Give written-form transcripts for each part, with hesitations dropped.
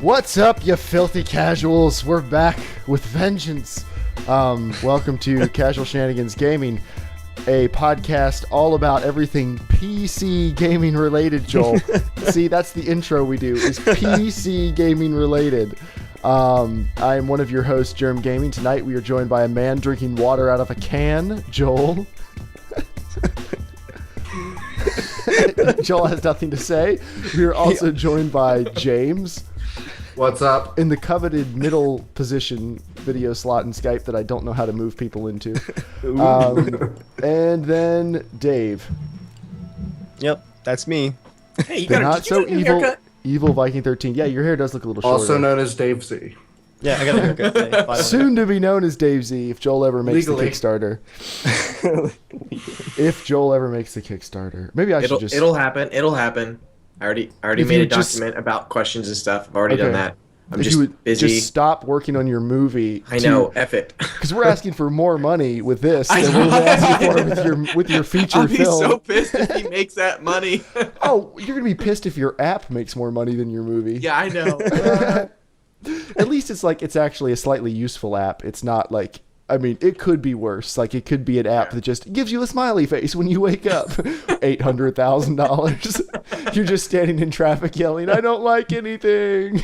What's up, you filthy casuals? We're back with vengeance. Welcome to Casual Shenanigans Gaming, a podcast all about everything PC gaming related, Joel. See, that's the intro we do, is PC gaming related. I am one of your hosts, JERMgaming. Tonight we are joined by a man drinking water out of a can, Joel. Joel has nothing to say. We are also joined by James. What's up? In the coveted middle position video slot in Skype that I don't know how to move people into. And then Dave. Yep, that's me. Hey, you The got not so evil Viking 13. Yeah, your hair does look a little shorter. Also known as DayZ. Yeah, I got a haircut today, by the way. Soon to be known as DayZ if Joel ever makes Legally. the Kickstarter. If Joel ever makes the Kickstarter. Maybe I should just... It'll happen. It'll happen. I already If made you a document about questions and stuff. I've already done that. I'm If just you would busy. just stop working on your movie. I know, F it. Because we're asking for more money with this I than know. we're asking for with your feature I'll be film. so pissed if he makes that money. Oh, you're going to be pissed if your app makes more money than your movie. Yeah, I know. At least it's actually a slightly useful app. It's not like, I mean, it could be worse. Like, it could be an app that just gives you a smiley face when you wake up. $800,000. You're just standing in traffic yelling, I don't like anything.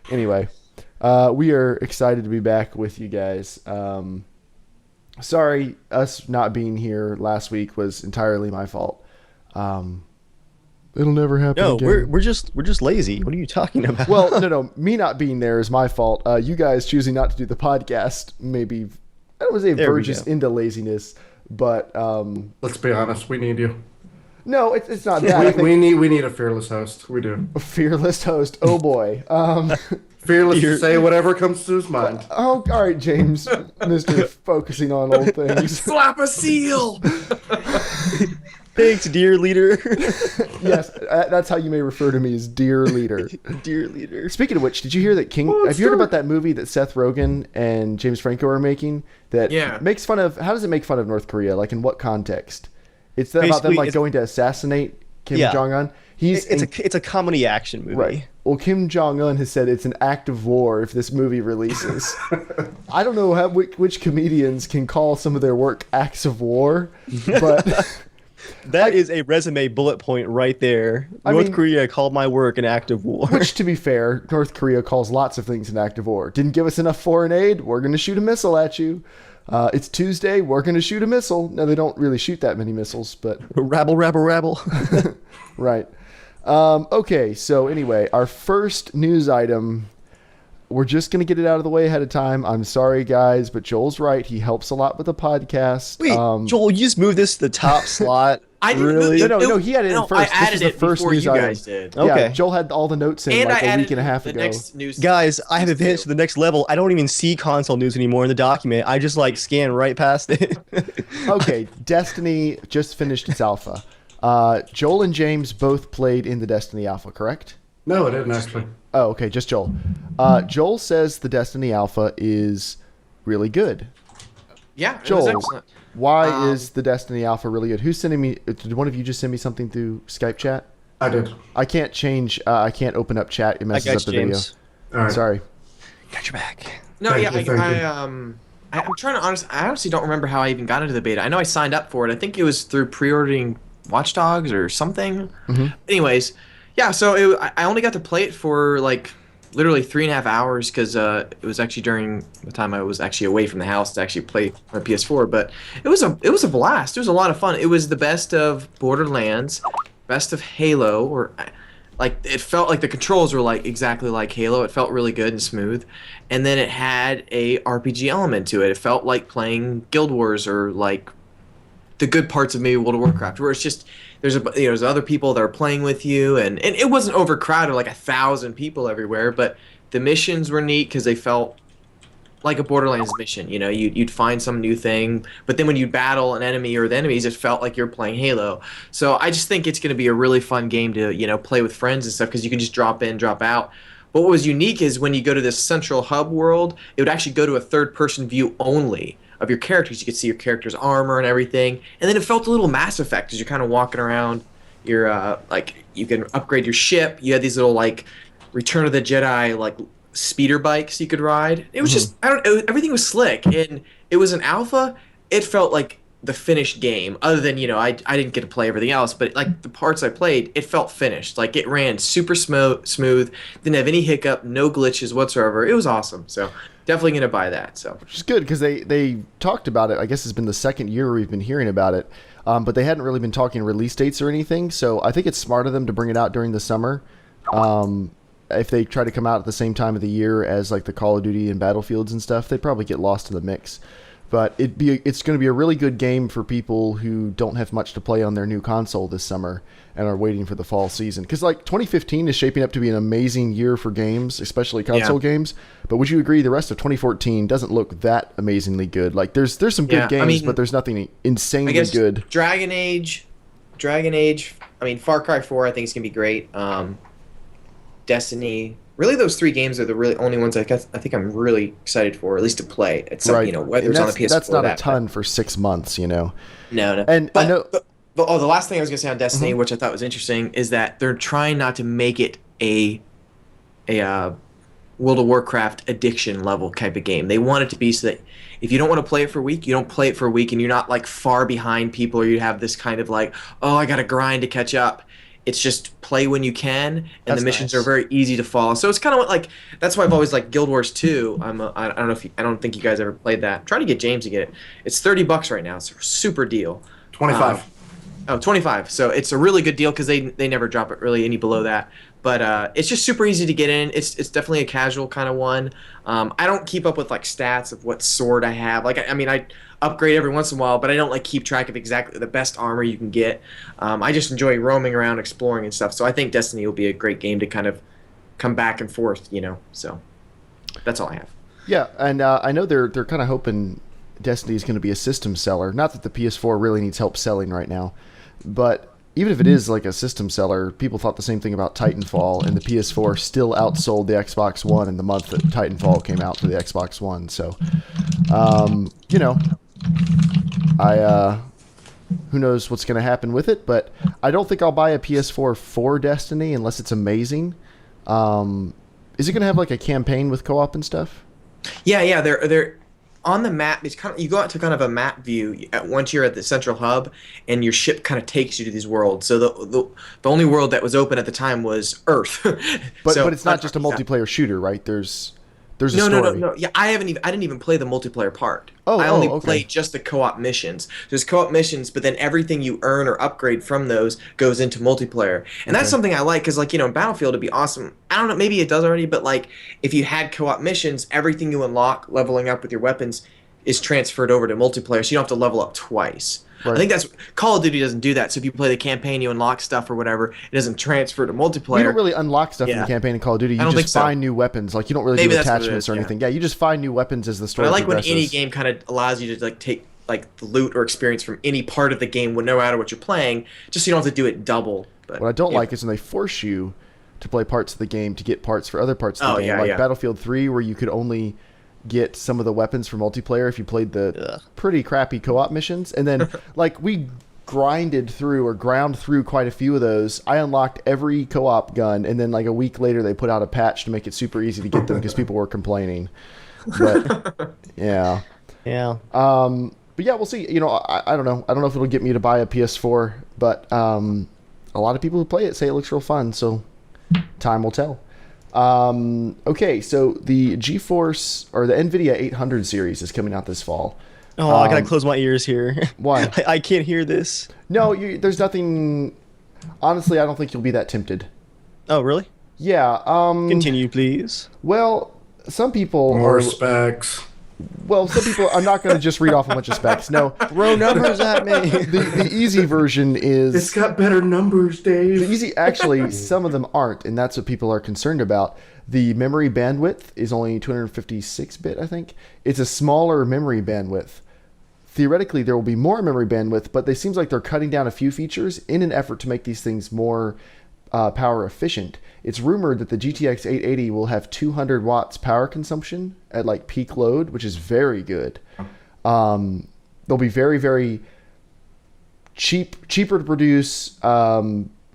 Anyway, we are excited to be back with you guys. Sorry, us not being here last week was entirely my fault. It'll never happen No, again. we're just lazy. What are you talking about? Well, no. Me not being there is my fault. You guys choosing not to do the podcast, maybe, I don't want to say There we verges go. into laziness, but Let's be honest, we need you. no, it's not that. I think We need a fearless host. We do. a fearless host. Oh boy. Fearless to say whatever comes to his mind. Oh, all right, James, Mr. Focusing on old things. Slap a seal. Thanks, dear leader. Yes, that's how you may refer to me, as dear leader. Dear leader. Speaking of which, did you hear that have you heard about that movie that Seth Rogen and James Franco are making that makes fun of, how does it make fun of North Korea? Like, in what context? It's about them like going to assassinate Kim Jong-un. It's a comedy action movie. Right. Well, Kim Jong-un has said it's an act of war if this movie releases. I don't know which comedians can call some of their work acts of war, but... That is a resume bullet point right there. North Korea called my work an act of war. Which, to be fair, North Korea calls lots of things an act of war. Didn't give us enough foreign aid, we're going to shoot a missile at you. It's Tuesday, we're going to shoot a missile. No, they don't really shoot that many missiles, but... Rabble, rabble, rabble. Right. Okay, so anyway, our first news item... We're just going to get it out of the way ahead of time. I'm sorry, guys, but Joel's right. He helps a lot with the podcast. Wait, Joel, you just moved this to the top slot? I didn't really? No, he had it in first. I added this is the it first before news you item. guys did. Yeah, Okay. Joel had all the notes in And like I a added week and a half the ago. next news. Guys, I have advanced to the next level. I don't even see console news anymore in the document. I just scan right past it. Okay, Destiny just finished its alpha. Joel and James both played in the Destiny alpha, correct? No, it didn't actually. Oh, okay, just Joel. Joel says the Destiny alpha is really good. Yeah, it was Joel, excellent. why is the Destiny alpha really good? Who's sending me? Did one of you just send me something through Skype chat? I did. I can't change. I can't open up chat. It messes up the James. All right. video. Sorry. Got your back. No, Thank yeah, you, thank you. I'm trying to I honestly don't remember how I even got into the beta. I know I signed up for it. I think it was through pre-ordering Watch Dogs or something. Anyways, yeah. So I only got to play it for literally 3.5 hours because it was actually during the time I was actually away from the house to actually play my PS4. But it was a blast. It was a lot of fun. It was the best of Borderlands, best of Halo, or it felt like the controls were exactly like Halo. It felt really good and smooth, and then it had a RPG element to it. It felt like playing Guild Wars or the good parts of maybe World of Warcraft, where it's just there's other people that are playing with you, and it wasn't overcrowded 1,000 people everywhere, but the missions were neat because they felt like a Borderlands mission. You'd find some new thing, but then when you battle an enemy or the enemies, it felt like you're playing Halo. So I just think it's going to be a really fun game to play with friends and stuff because you can just drop in, drop out. But what was unique is when you go to this central hub world, it would actually go to a third-person view only of your characters. You could see your character's armor and everything, and then it felt a little Mass Effect as you're kind of walking around. You're you can upgrade your ship. You had these little Return of the Jedi like speeder bikes you could ride. It was just everything was slick, and it was an alpha. It felt like the finished game. Other than I didn't get to play everything else, but like the parts I played, it felt finished. Like it ran super smooth. Didn't have any hiccup, no glitches whatsoever. It was awesome. So definitely gonna buy that. So which is good because they talked about it. I guess it's been the second year we've been hearing about it, but they hadn't really been talking release dates or anything. So I think it's smart of them to bring it out during the summer. If they try to come out at the same time of the year as like the Call of Duty and Battlefields and stuff, they'd probably get lost in the mix. But it's going to be a really good game for people who don't have much to play on their new console this summer and are waiting for the fall season. Because like 2015 is shaping up to be an amazing year for games, especially console games. But would you agree the rest of 2014 doesn't look that amazingly good? Like there's some good games, but there's nothing insanely good. Dragon Age. I mean, Far Cry 4. I think it's gonna be great. Destiny. Really, those 3 games are the really only ones I think I'm really excited for, at least to play. It's right. Whether it's on the PS4. That's not a ton for 6 months, No. And I know. But the last thing I was gonna say on Destiny, which I thought was interesting, is that they're trying not to make it a World of Warcraft addiction level type of game. They want it to be so that if you don't want to play it for a week, you don't play it for a week, and you're not like far behind people, or you have this kind of like, oh, I gotta grind to catch up. It's just play when you can, and the missions are very easy to follow. So it's kind of like that's why I've always liked Guild Wars 2. I don't think you guys ever played that. I'm trying to get James to get it. It's $30 right now. It's a super deal. 25. 25. So it's a really good deal because they never drop it really any below that. But it's just super easy to get in. It's definitely a casual kind of one. I don't keep up with like stats of what sword I have. Like I upgrade every once in a while, but I don't like keep track of exactly the best armor you can get. I just enjoy roaming around, exploring and stuff. So I think Destiny will be a great game to kind of come back and forth. So that's all I have. Yeah, and I know they're kind of hoping Destiny is going to be a system seller. Not that the PS4 really needs help selling right now, but even if it is like a system seller, people thought the same thing about Titanfall, and the PS4 still outsold the Xbox One in the month that Titanfall came out for the Xbox One. So, who knows what's going to happen with it, but I don't think I'll buy a PS4 for Destiny unless it's amazing. Is it going to have like a campaign with co-op and stuff? Yeah, they're on the map. It's kind of, you go out to kind of a map view once you're at the central hub, and your ship kind of takes you to these worlds. So the only world that was open at the time was Earth. but it's not just a multiplayer shooter, right? There's a story. No. Yeah, I didn't even play the multiplayer part. I only played just the co-op missions. There's co-op missions, but then everything you earn or upgrade from those goes into multiplayer. And that's something I like, because in Battlefield it'd be awesome. I don't know, maybe it does already, but like if you had co-op missions, everything you unlock leveling up with your weapons is transferred over to multiplayer, so you don't have to level up twice. Right. I think that's Call of Duty doesn't do that. So if you play the campaign, you unlock stuff or whatever, it doesn't transfer to multiplayer. You don't really unlock stuff in the campaign in Call of Duty. You just find new weapons. Like you don't really do attachments or anything. Yeah, you just find new weapons as the story progresses. I like when any game kind of allows you to like take like the loot or experience from any part of the game, no matter what you're playing, just so you don't have to do it double. But what I don't like is when they force you to play parts of the game to get parts for other parts of the game. Like Battlefield 3, where you could only get some of the weapons for multiplayer if you played the pretty crappy co-op missions. And then like we ground through quite a few of those. I unlocked every co-op gun, and then like a week later they put out a patch to make it super easy to get them because people were complaining. But yeah. But yeah, we'll see. I don't know. I don't know if it'll get me to buy a PS4, but a lot of people who play it say it looks real fun, so time will tell. Okay, so the GeForce or the Nvidia 800 series is coming out this fall. Oh, I gotta close my ears here. Why? I can't hear this. No, there's nothing. Honestly, I don't think you'll be that tempted. Oh, really? Yeah. Continue, please. Well, some people More specs. Well, some people. I'm not going to just read off a bunch of specs. No, throw numbers at me. The easy version is. It's got better numbers, Dave. The easy, actually, some of them aren't, and that's what people are concerned about. The memory bandwidth is only 256-bit, I think. It's a smaller memory bandwidth. Theoretically, there will be more memory bandwidth, but it seems like they're cutting down a few features in an effort to make these things more power efficient. It's rumored that the GTX 880 will have 200 watts power consumption at like peak load, which is very good. They'll be very, very cheaper to produce,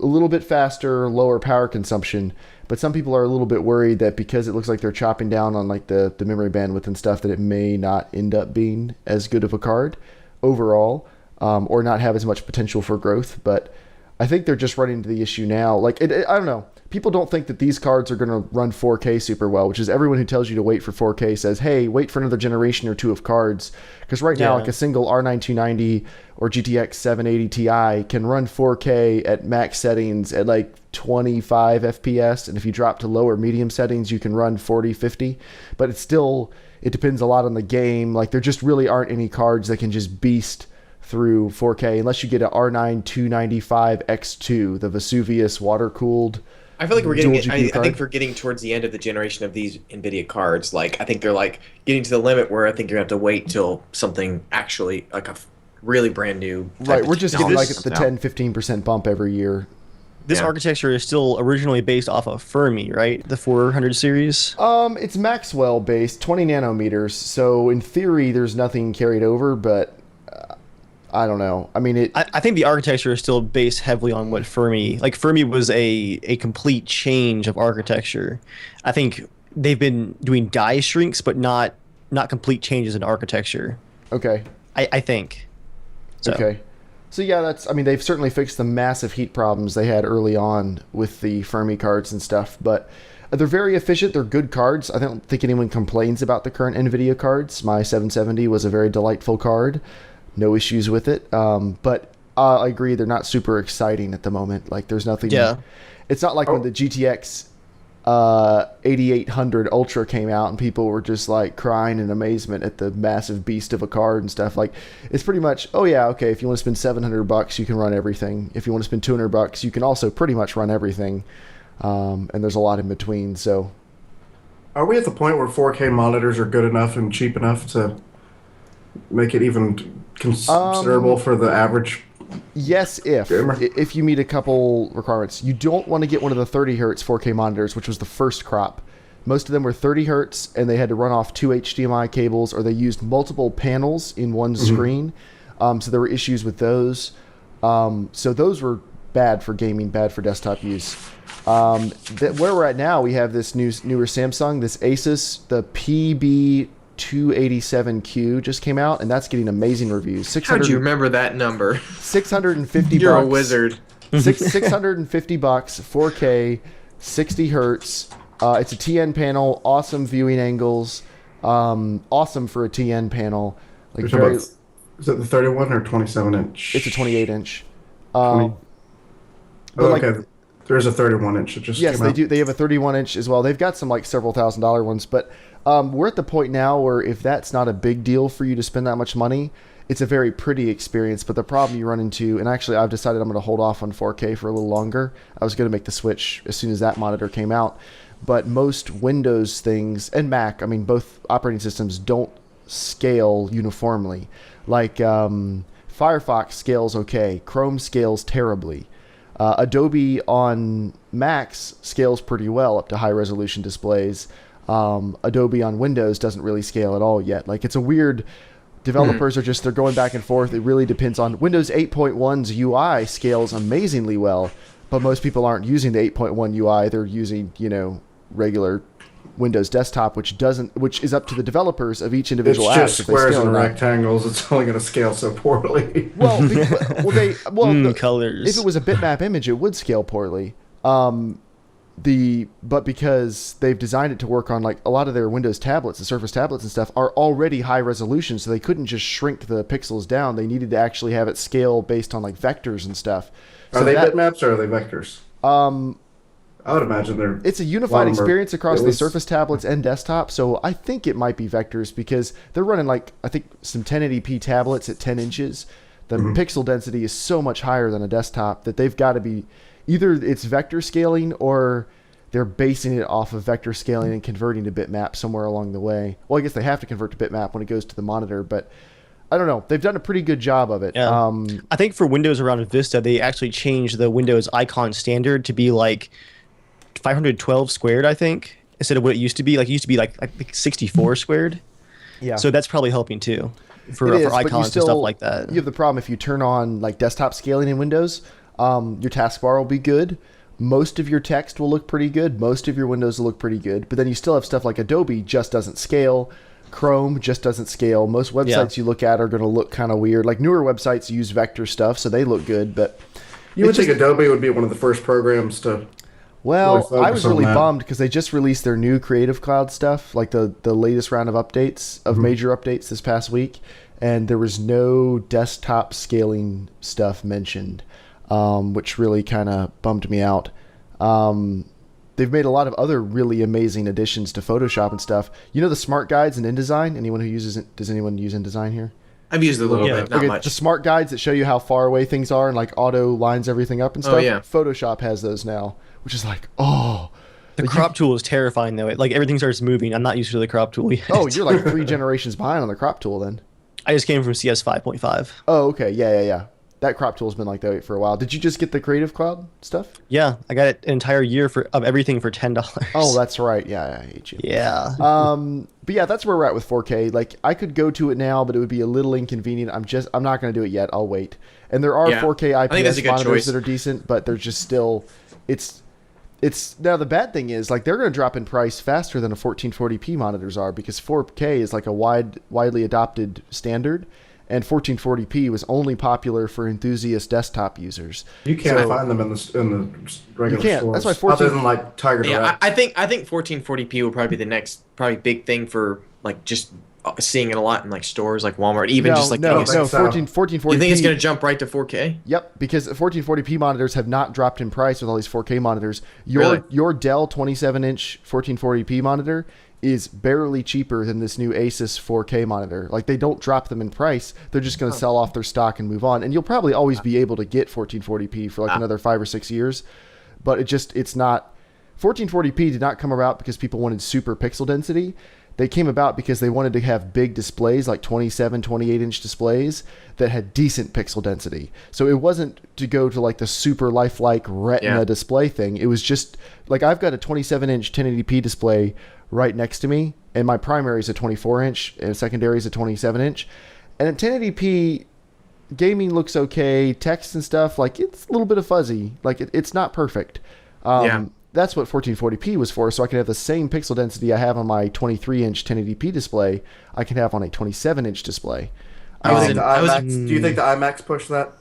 a little bit faster, lower power consumption. But some people are a little bit worried that because it looks like they're chopping down on like the memory bandwidth and stuff, that it may not end up being as good of a card overall, or not have as much potential for growth. But I think they're just running into the issue now. Like, I don't know. People don't think that these cards are going to run 4K super well, which is everyone who tells you to wait for 4K says, hey, wait for another generation or two of cards. Because right now, like a single R9 290 or GTX 780 Ti can run 4K at max settings at like 25 FPS. And if you drop to lower medium settings, you can run 40, 50. But it's still, it depends a lot on the game. Like, there just really aren't any cards that can just beast through 4K unless you get an R9 295X2, the Vesuvius water-cooled. I feel like we're getting. I think we're getting towards the end of the generation of these Nvidia cards. Like, I think they're like getting to the limit where I think you're gonna have to wait till something actually like a really brand new. Right, we're just getting like the 10-15% bump every year. This architecture is still originally based off of Fermi, right? The 400 series. It's Maxwell based, 20 nanometers. So in theory, there's nothing carried over, but I don't know. I mean, I think the architecture is still based heavily on what Fermi. Like, Fermi was a complete change of architecture. I think they've been doing die shrinks, but not complete changes in architecture. Okay. I think. So. Okay. So yeah, I mean, they've certainly fixed the massive heat problems they had early on with the Fermi cards and stuff, but they're very efficient. They're good cards. I don't think anyone complains about the current Nvidia cards. My 770 was a very delightful card. No issues with it. But I agree, they're not super exciting at the moment. Like, there's nothing. Yeah. It's not like when the GTX 8800 Ultra came out and people were just like crying in amazement at the massive beast of a card and stuff. Like, it's pretty much, oh yeah, okay, if you want to spend $700, you can run everything. If you want to spend $200, you can also pretty much run everything. And there's a lot in between. So, are we at the point where 4K monitors are good enough and cheap enough to make it even considerable for the average? Yes, if you meet a couple requirements. You don't want to get one of the 30 hertz 4K monitors, which was the first crop. Most of them were 30 hertz, and they had to run off 2 HDMI cables, or they used multiple panels in one screen. So there were issues with those. So those were bad for gaming, bad for desktop use. Where we're at now, we have this newer Samsung, this Asus, the PB287Q just came out, and that's getting amazing reviews. How do you remember that number? $650. You're a wizard. $650, 4K, 60 hertz. It's a TN panel, awesome viewing angles, awesome for a TN panel. Like, is it the 31 or 27 inch? It's a 28 inch. Okay. There's a 31 inch. Yes, they do. They have a 31 inch as well. They've got some like several $1,000 ones, but we're at the point now where if that's not a big deal for you to spend that much money, it's a very pretty experience. But the problem you run into, and actually I've decided I'm going to hold off on 4K for a little longer. I was going to make the switch as soon as that monitor came out, but most Windows things and Mac, I mean both operating systems, don't scale uniformly. Like Firefox scales okay, Chrome scales terribly. Adobe on Macs scales pretty well up to high resolution displays. Adobe on Windows doesn't really scale at all yet. Like, it's a weird, developers are just, they're going back and forth. It really depends on Windows 8.1's UI scales amazingly well, but most people aren't using the 8.1 UI. They're using, regular Windows desktop, which is up to the developers of each individual app. It's just squares and rectangles. It's only going to scale so poorly. Colors. If it was a bitmap image, it would scale poorly. But because they've designed it to work on, like, a lot of their Windows tablets, the Surface tablets and stuff, are already high resolution, so they couldn't just shrink the pixels down. They needed to actually have it scale based on like vectors and stuff. Are they bitmaps or are they vectors? I would imagine it's a unified experience across the Surface tablets and desktop, so I think it might be vectors because they're running, like, I think some 1080p tablets at 10 inches. The pixel density is so much higher than a desktop that they've got to be, either it's vector scaling or they're basing it off of vector scaling and converting to bitmap somewhere along the way. Well, I guess they have to convert to bitmap when it goes to the monitor, but I don't know. They've done a pretty good job of it. Yeah. I think for Windows around Vista, they actually changed the Windows icon standard to be like 512 squared, I think, instead of what it used to be. Like, it used to be like I think 64 squared. Yeah. So that's probably helping too for icons and stuff like that. You have the problem if you turn on like desktop scaling in Windows. Your taskbar will be good. Most of your text will look pretty good. Most of your windows will look pretty good. But then you still have stuff like Adobe just doesn't scale. Chrome just doesn't scale. Most websites you look at are going to look kind of weird. Like newer websites use vector stuff, so they look good. But you would think Adobe would be one of the first programs to. Well, I was really bummed because they just released their new Creative Cloud stuff, like the latest round of updates, of major updates this past week, and there was no desktop scaling stuff mentioned. Which really kind of bummed me out. They've made a lot of other really amazing additions to Photoshop and stuff. You know the smart guides in InDesign? Does anyone use InDesign here? I've used it a little bit, not much. The smart guides that show you how far away things are and like auto lines everything up and stuff. Oh, yeah. Photoshop has those now, which is like, oh. The crop tool is terrifying though. Like everything starts moving. I'm not used to the crop tool yet. Oh, you're like 3 generations behind on the crop tool then. I just came from CS 5.5. Oh, okay. Yeah. That crop tool's been like that for a while. Did you just get the Creative Cloud stuff? Yeah, I got an entire year of everything for $10. Oh, that's right. Yeah, I hate you. Yeah. But yeah, that's where we're at with 4K. Like, I could go to it now, but it would be a little inconvenient. I'm not going to do it yet. I'll wait. And there are 4K IPS monitors that are decent, but they're just still, it's now the bad thing is like they're going to drop in price faster than a 1440p monitors are because 4K is like a widely adopted standard. And 1440p was only popular for enthusiast desktop users. You can't find them in the regular stores. That's why 14. Other than like Tiger Direct. I think 1440p will probably be the next big thing for like just seeing it a lot in like stores like Walmart. Even just like 1440p. You think it's going to jump right to 4K? Yep, because 1440p monitors have not dropped in price with all these 4K monitors. Really? Your Dell 27-inch 1440p monitor is barely cheaper than this new Asus 4K monitor. Like they don't drop them in price. They're just going to sell off their stock and move on. And you'll probably always be able to get 1440p for like another 5 or 6 years. But it's not. 1440p did not come about because people wanted super pixel density. They came about because they wanted to have big displays like 27, 28-inch displays that had decent pixel density. So it wasn't to go to like the super lifelike retina display thing. It was just like I've got a 27-inch 1080p display right next to me, and my primary is a 24-inch and secondary is a 27-inch. And at 1080p, gaming looks okay. Text and stuff, like it's a little bit of fuzzy. Like it's not perfect. That's what 1440p was for, so I can have the same pixel density I have on my 23-inch 1080p display, I can have on a 27-inch display. Do you think the iMacs pushed that?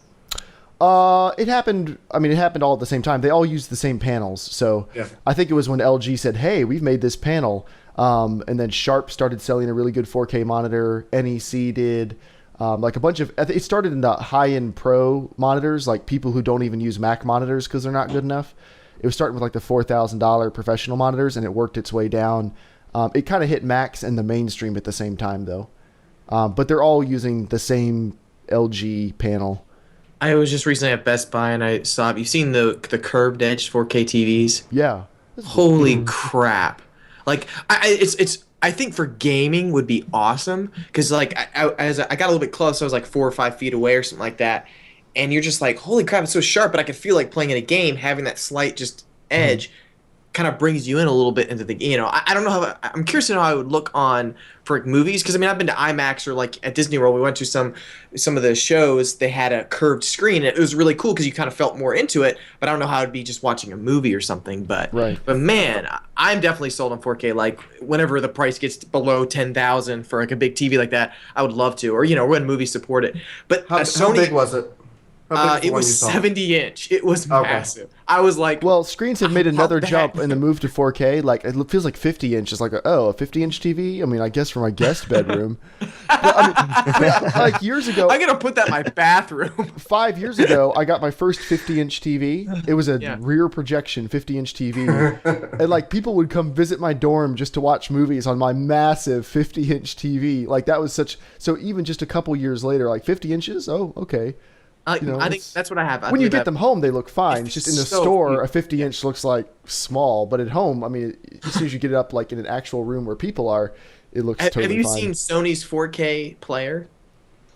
It happened. I mean, it happened all at the same time. They all used the same panels. So I think it was when LG said, "Hey, we've made this panel," and then Sharp started selling a really good 4K monitor. NEC did. Like a bunch of. It started in the high-end pro monitors, like people who don't even use Mac monitors because they're not good enough. It was starting with like the $4,000 professional monitors, and it worked its way down. It kind of hit Macs and the mainstream at the same time, though. But they're all using the same LG panel. I was just recently at Best Buy and I saw. You've seen the curved edge 4K TVs? Yeah. Holy crap! Like I think for gaming would be awesome because like I got a little bit close. So I was like 4 or 5 feet away or something like that, and you're just like, holy crap! It's so sharp, but I could feel like playing in a game, having that slight just edge. Kind of brings you in a little bit into the, I don't know how, I'm curious to know how I would look on for like movies, because I mean I've been to IMAX or like at Disney World, we went to some of the shows, they had a curved screen and it was really cool because you kind of felt more into it, but I don't know how it'd be just watching a movie or something, but man, I'm definitely sold on 4K. Like whenever the price gets below 10,000 for like a big TV like that, I would love to, or when movies support it. But how big was it? It was 70-inch. It was massive. I was like, well, screens have made another jump in the move to 4K. Like it feels like 50 inch is like a 50-inch TV. I mean, I guess for my guest bedroom. But, I mean, like years ago, I'm gonna put that in my bathroom. 5 years ago, I got my first 50-inch TV. It was a rear projection 50-inch TV, and like people would come visit my dorm just to watch movies on my massive 50-inch TV. Like that was so even just a couple years later, like 50 inches. Oh, okay. I think that's what I have. When you get them home, they look fine. It's just in the store, a 50-inch looks like small, but at home, I mean, as soon as you get it up like in an actual room where people are, it looks totally fine. Have you seen Sony's 4K player?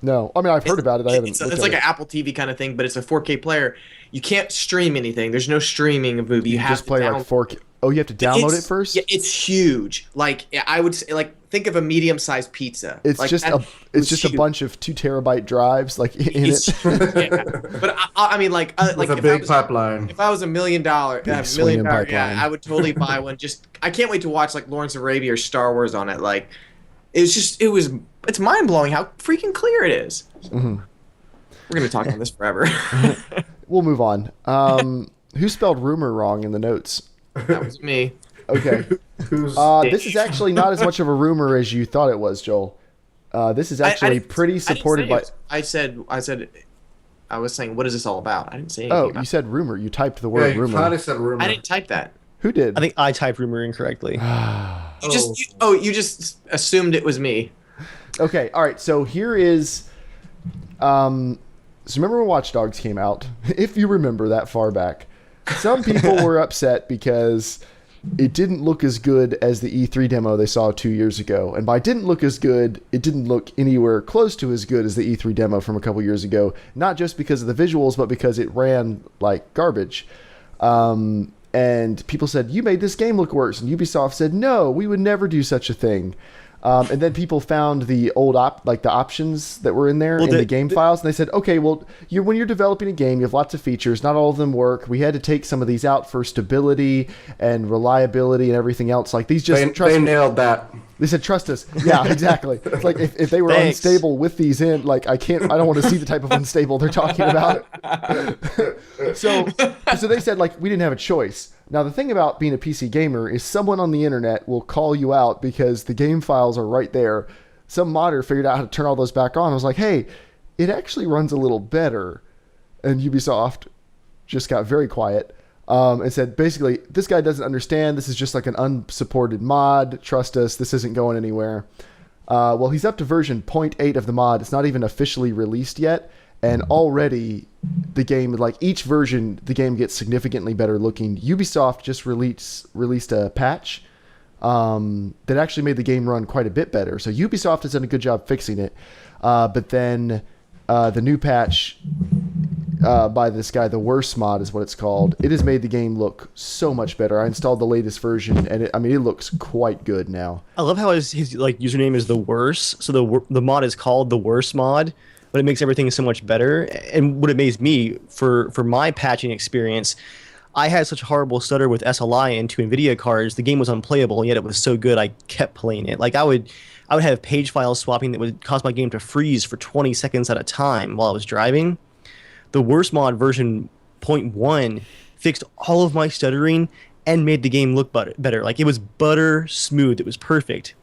No, I mean I've heard about it. I haven't. It's like an Apple TV kind of thing, but it's a 4K player. You can't stream anything. There's no streaming of movie. You have just play like 4K. Oh, you have to download It's- it first? Yeah, it's huge. Like I would say, like think of a medium-sized pizza. It's like, just that- a it it's was just a huge. bunch of 2 terabyte drives like in It's, it. yeah. But I mean, like With a if big pipeline. If I was $1 million, swinging yeah, pipeline. I would totally buy one. Just I can't wait to watch like Lawrence of Arabia or Star Wars on it. Like it's mind blowing how freaking clear it is. Mhm. We're gonna talk on this forever. We'll move on. Who spelled rumor wrong in the notes? That was me. Okay. Who's This is actually not as much of a rumor as you thought it was, Joel. This is actually pretty supported by. I said. I was saying, what is this all about? I didn't say anything. Oh, about you said rumor. You typed the yeah, word you rumor. probably said rumor. I didn't type that. Who did? I think I typed rumor incorrectly. You just assumed it was me. Okay. All right. So here is. So remember when Watch Dogs came out? If you remember that far back, some people were upset because it didn't look as good as the E3 demo they saw 2 years ago. And by didn't look as good, it didn't look anywhere close to as good as the E3 demo from a couple years ago. Not just because of the visuals, but because it ran like garbage. And people said, you made this game look worse. And Ubisoft said, no, we would never do such a thing. And then people found the old the options that were in there in the game files, and they said, "Okay, well, when you're developing a game, you have lots of features. Not all of them work. We had to take some of these out for stability and reliability and everything else. Like these, just They nailed that. They said, trust us. Yeah, exactly. It's like if they were Thanks. unstable with these in, like I don't want to see the type of unstable they're talking about. So they said, like, we didn't have a choice. Now, the thing about being a PC gamer is someone on the internet will call you out because the game files are right there. Some modder figured out how to turn all those back on. I was like, hey, it actually runs a little better. And Ubisoft just got very quiet. And said, basically, this guy doesn't understand. This is just like an unsupported mod. Trust us, this isn't going anywhere. Well, he's up to version 0.8 of the mod. It's not even officially released yet. And already, the game, like each version, the game gets significantly better looking. Ubisoft just released a patch that actually made the game run quite a bit better. So Ubisoft has done a good job fixing it. But then the new patch by this guy, the worst mod is what it's called. It has made the game look so much better. I installed the latest version, and it looks quite good now. I love how his like username is the worst. So the mod is called the worst mod, but it makes everything so much better. And what amazed me for my patching experience, I had such a horrible stutter with SLI into Nvidia cards. The game was unplayable, and yet it was so good I kept playing it. Like I would have page file swapping that would cause my game to freeze for 20 seconds at a time while I was driving. The worst mod version 0.1 fixed all of my stuttering and made the game look better. Like it was butter smooth. It was perfect.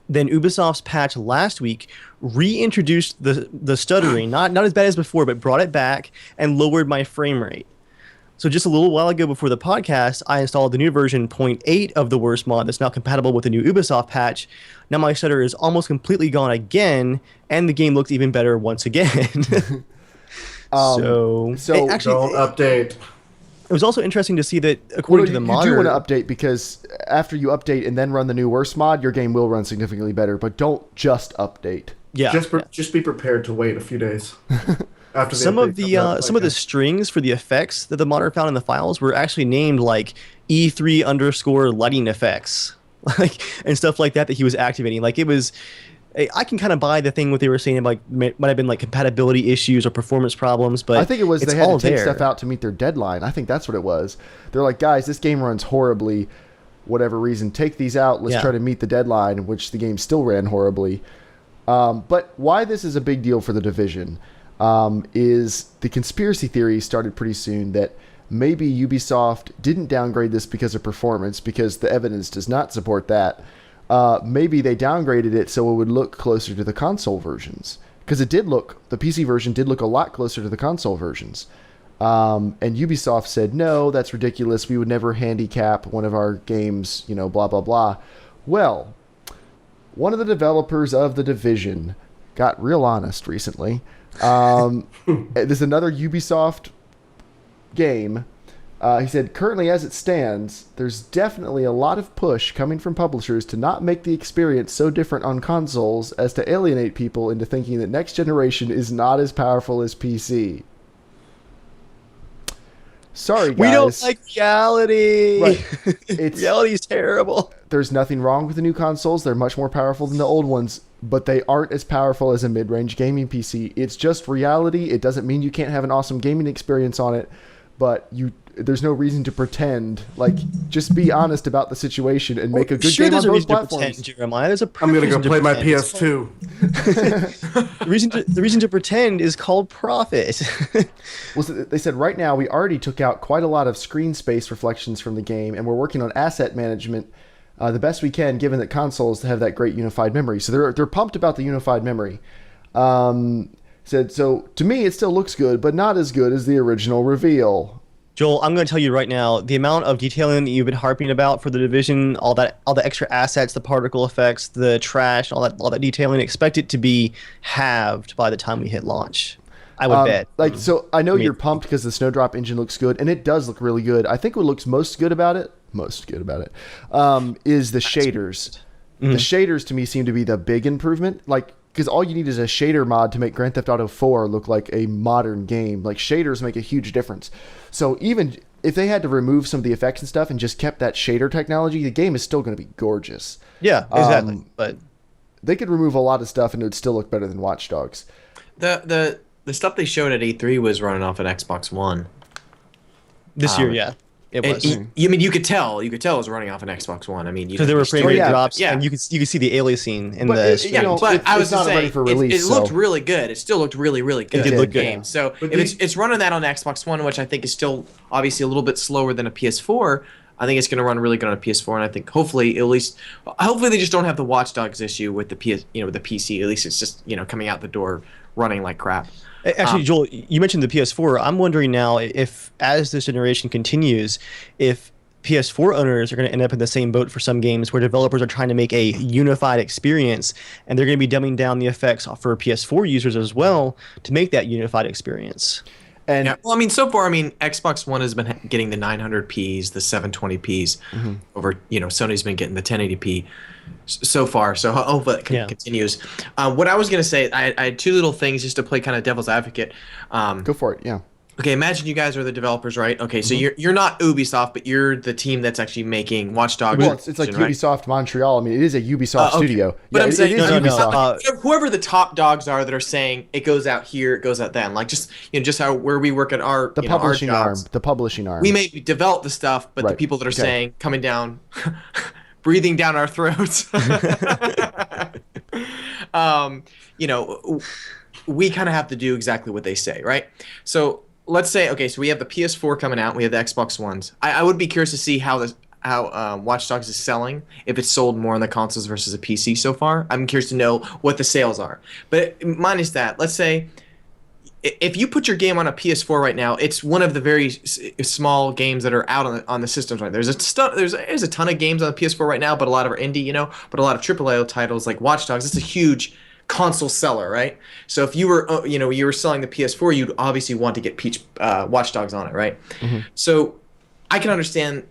Then Ubisoft's patch last week reintroduced the stuttering, not as bad as before, but brought it back and lowered my frame rate. So just a little while ago before the podcast, I installed the new version 0.8 of the worst mod that's now compatible with the new Ubisoft patch. Now my stutter is almost completely gone again, and the game looks even better once again. So don't update. It was also interesting to see that according to the modder, you do want to update because after you update and then run the new worst mod, your game will run significantly better. But don't just update. yeah, Just be prepared to wait a few days. After some of the strings for the effects that the modder found in the files were actually named like E3 _ lighting effects, like and stuff like that he was activating. Like it was. I can kind of buy the thing what they were saying about might have been like compatibility issues or performance problems, but I think it was it's they had all to take there. stuff out to meet their deadline. I think that's what it was. They're like, guys, this game runs horribly, whatever reason. Take these out. Let's try to meet the deadline, which the game still ran horribly. But why this is a big deal for the Division is the conspiracy theory started pretty soon that maybe Ubisoft didn't downgrade this because of performance, because the evidence does not support that. Maybe they downgraded it so it would look closer to the console versions. Because the PC version did look a lot closer to the console versions. And Ubisoft said, no, that's ridiculous. We would never handicap one of our games, blah, blah, blah. Well, one of the developers of The Division got real honest recently. There's another Ubisoft game. He said, currently as it stands, there's definitely a lot of push coming from publishers to not make the experience so different on consoles as to alienate people into thinking that next generation is not as powerful as PC. Sorry, guys. We don't like reality. Right. It's Reality is terrible. There's nothing wrong with the new consoles. They're much more powerful than the old ones, but they aren't as powerful as a mid-range gaming PC. It's just reality. It doesn't mean you can't have an awesome gaming experience on it, but there's no reason to pretend. Like, just be honest about the situation and make a good game on both platforms. Jeremiah. There's a I'm gonna go play my pretend. PS2. The reason to pretend is called profit. Well, they said right now we already took out quite a lot of screen space reflections from the game, and we're working on asset management the best we can, given that consoles have that great unified memory. So they're pumped about the unified memory. Said so. To me, it still looks good, but not as good as the original reveal. Joel, I'm going to tell you right now, the amount of detailing that you've been harping about for the Division, all the extra assets, the particle effects, the trash, all that detailing, expect it to be halved by the time we hit launch. I would bet. So I know you're pumped because the Snowdrop engine looks good, and it does look really good. I think what looks most good about it, is the shaders. Mm-hmm. The shaders to me seem to be the big improvement. Because all you need is a shader mod to make Grand Theft Auto 4 look like a modern game. Like, shaders make a huge difference. So even if they had to remove some of the effects and stuff and just kept that shader technology, the game is still going to be gorgeous. Yeah, exactly. But they could remove a lot of stuff and it would still look better than Watch Dogs. The stuff they showed at E3 was running off an Xbox One. This year, yeah. It was. You could tell it was running off an Xbox One. I mean, because there were frame rate drops, yeah. and you could see the aliasing in but the stream. I was not ready for release. It looked really good. It still looked really, really good. It did look good. Game. So if it's running that on Xbox One, which I think is still obviously a little bit slower than a PS4, I think it's going to run really good on a PS4, and I think hopefully they just don't have the Watch Dogs issue with the the PC. At least it's just coming out the door running like crap. Actually, Joel, you mentioned the PS4. I'm wondering now if, as this generation continues, if PS4 owners are going to end up in the same boat for some games where developers are trying to make a unified experience, and they're going to be dumbing down the effects for PS4 users as well to make that unified experience. And yeah, well, I mean, so far, Xbox One has been getting the 900p's, the 720p's over. Sony's been getting the 1080p so far. So hopefully it continues. What I was gonna say, I had two little things just to play kind of devil's advocate. Go for it. Yeah. Okay, imagine you guys are the developers, right? Okay, so you're not Ubisoft, but you're the team that's actually making Watch Dogs. Well, it's like right? Ubisoft Montreal. I mean, it is a Ubisoft studio. But yeah, I'm saying, it is Ubisoft. Whoever the top dogs are that are saying it goes out here, it goes out then. Like just how where we work at our publishing our arm. The publishing arm. We may develop the stuff, but the people that are saying coming down, breathing down our throats. We kind of have to do exactly what they say, right? So let's say, okay, so we have the PS4 coming out, we have the Xbox Ones. I would be curious to see how Watch Dogs is selling, if it's sold more on the consoles versus a PC so far. I'm curious to know what the sales are. But minus that, let's say if you put your game on a PS4 right now, it's one of the very small games that are out on the systems right now. There's a ton of games on the PS4 right now, but a lot of are indie, but a lot of AAA titles like Watch Dogs. It's a huge console seller, right? So if you were you were selling the PS4, you'd obviously want to get Watch Dogs on it, right? Mm-hmm. So I can understand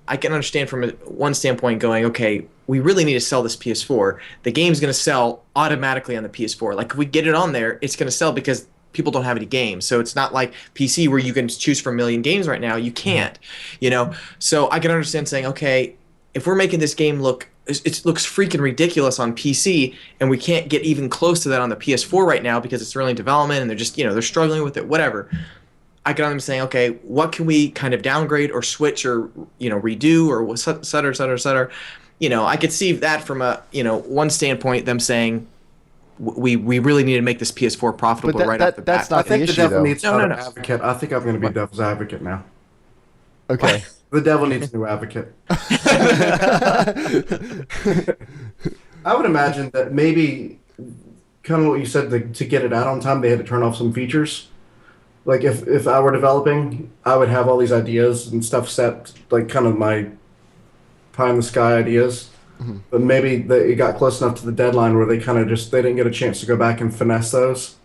from one standpoint going, okay, we really need to sell this PS4. The game's going to sell automatically on the PS4. Like if we get it on there, it's going to sell because people don't have any games. So it's not like PC where you can choose from a million games right now. You can't, So I can understand saying, okay, if we're making this game looks freaking ridiculous on PC, and we can't get even close to that on the PS4 right now because it's early in development and they're just, they're struggling with it, whatever. I can understand saying, okay, what can we kind of downgrade or switch or, redo or et cetera, et cetera, et cetera. I could see that from a, one standpoint, them saying, we really need to make this PS4 profitable off the bat. That's not the issue, the devil though. needs an advocate. I think I'm going to be devil's advocate now. Okay. The devil needs a new advocate. I would imagine that maybe, kind of what you said, to get it out on time, they had to turn off some features. Like if I were developing, I would have all these ideas and stuff set, like kind of my pie in the sky ideas. Mm-hmm. But maybe it got close enough to the deadline where they didn't get a chance to go back and finesse those.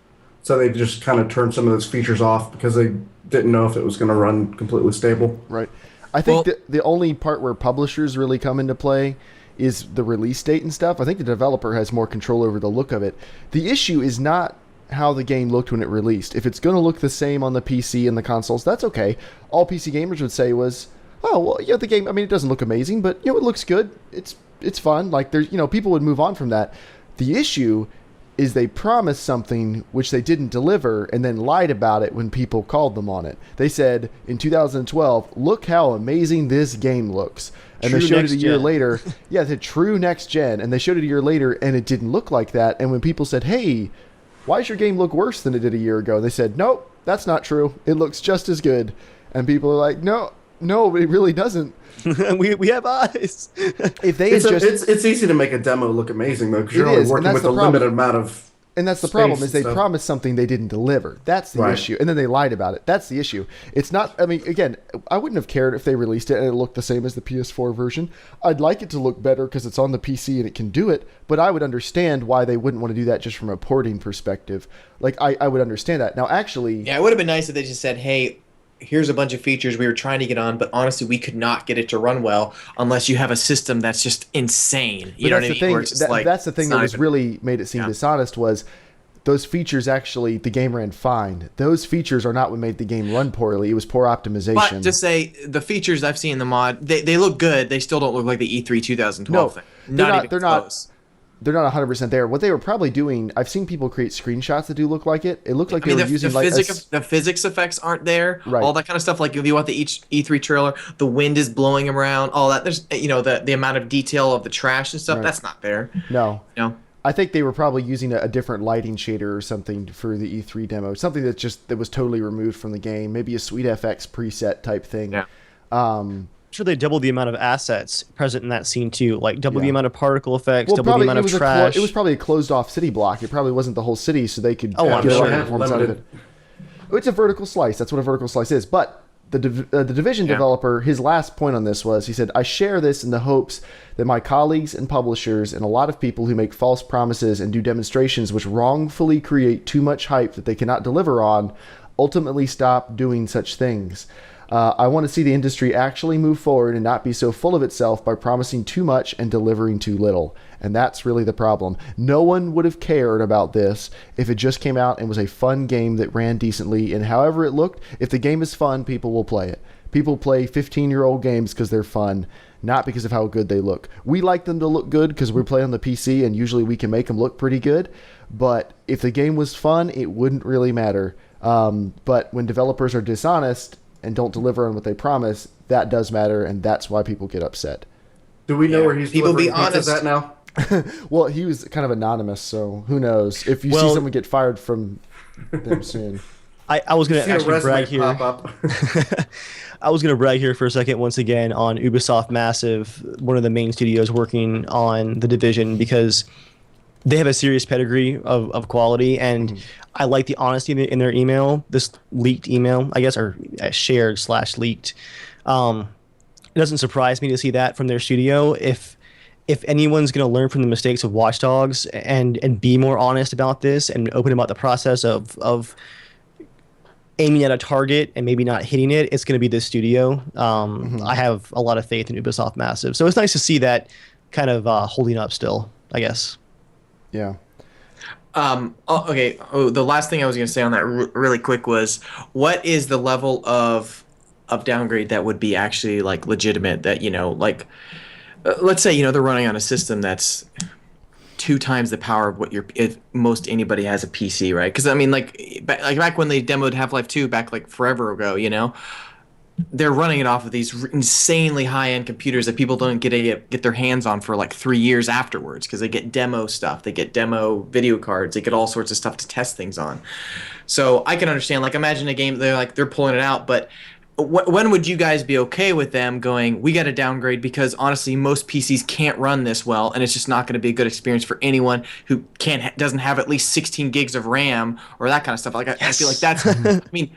So they just kind of turned some of those features off because they didn't know if it was going to run completely stable. Right. I think the only part where publishers really come into play is the release date and stuff. I think the developer has more control over the look of it. The issue is not how the game looked when it released. If it's going to look the same on the PC and the consoles, that's okay. All PC gamers would say was, oh, well, yeah, the game, I mean, it doesn't look amazing, but, it looks good. It's fun. Like, there's, people would move on from that. The issue is they promised something which they didn't deliver and then lied about it when people called them on it. They said in 2012, look how amazing this game looks. And they showed it a year later. Yeah, the true next gen. And they showed it a year later and it didn't look like that. And when people said, hey, why does your game look worse than it did a year ago? They said, nope, that's not true. It looks just as good. And people are like, no, it really doesn't. we have eyes. If they it's easy to make a demo look amazing though, because you're only working with a limited amount of. And that's the problem, is they promised something they didn't deliver. That's the issue. And then they lied about it. That's the issue. It's not, I mean, again, I wouldn't have cared if they released it and it looked the same as the PS4 version. I'd like it to look better because it's on the PC and it can do it, but I would understand why they wouldn't want to do that just from a porting perspective. Like, I would understand that. Now, actually... Yeah, it would have been nice if they just said, hey, here's a bunch of features we were trying to get on, but honestly, we could not get it to run well unless you have a system that's just insane. You know what I mean? That's the thing that was really made it seem dishonest, was those features actually, the game ran fine. Those features are not what made the game run poorly. It was poor optimization. But to say, the features I've seen in the mod, they look good. They still don't look like the E3 2012 thing. They're not 100% there. What they were probably doing, I've seen people create screenshots that do look like it. It looked like they were using the physics effects aren't there. Right. All that kind of stuff. Like if you want the E3 trailer, the wind is blowing them around. All that. There's the amount of detail of the trash and stuff. Right. That's not there. No. No. I think they were probably using a different lighting shader or something for the E3 demo. Something that was totally removed from the game. Maybe a SweetFX preset type thing. Yeah. I'm sure they doubled the amount of assets present in that scene too, like double the amount of particle effects, double the amount of trash. It was probably a closed off city block. It probably wasn't the whole city, so they could I'm get sure. all the performance out of it. It's a vertical slice. That's what a vertical slice is. But the Division developer, his last point on this was, he said, I share this in the hopes that my colleagues and publishers and a lot of people who make false promises and do demonstrations which wrongfully create too much hype that they cannot deliver on ultimately stop doing such things. I want to see the industry actually move forward and not be so full of itself by promising too much and delivering too little. And that's really the problem. No one would have cared about this if it just came out and was a fun game that ran decently. And however it looked, if the game is fun, people will play it. People play 15-year-old games because they're fun, not because of how good they look. We like them to look good because we play on the PC and usually we can make them look pretty good. But if the game was fun, it wouldn't really matter. But when developers are dishonest and don't deliver on what they promise, that does matter, and that's why people get upset. Do we know where he's delivering honest at now? Well, he was kind of anonymous, so who knows? If you see someone get fired from them soon. I was going to actually brag here. Up. I was going to brag here for a second once again on Ubisoft Massive, one of the main studios working on The Division, because they have a serious pedigree of quality, and I like the honesty in their email, this leaked email, I guess, or shared/leaked. It doesn't surprise me to see that from their studio. If anyone's going to learn from the mistakes of Watch Dogs and be more honest about this and open about the process of aiming at a target and maybe not hitting it, it's going to be this studio. I have a lot of faith in Ubisoft Massive. So it's nice to see that kind of holding up still, I guess. Yeah. Okay. Oh, the last thing I was going to say on that really quick was, what is the level of downgrade that would be actually like legitimate? That let's say they're running on a system that's 2 times the power of what if most anybody has a PC, right? Because I mean, like back when they demoed Half-Life 2 back like forever ago, they're running it off of these insanely high-end computers that people don't get their hands on for like 3 years afterwards, because they get demo stuff, they get demo video cards, they get all sorts of stuff to test things on. So I can understand, like, imagine a game they're pulling it out, but when would you guys be okay with them going, we got to downgrade because honestly most PCs can't run this well, and it's just not going to be a good experience for anyone who doesn't have at least 16 gigs of RAM or that kind of stuff. Like I feel like that's I mean,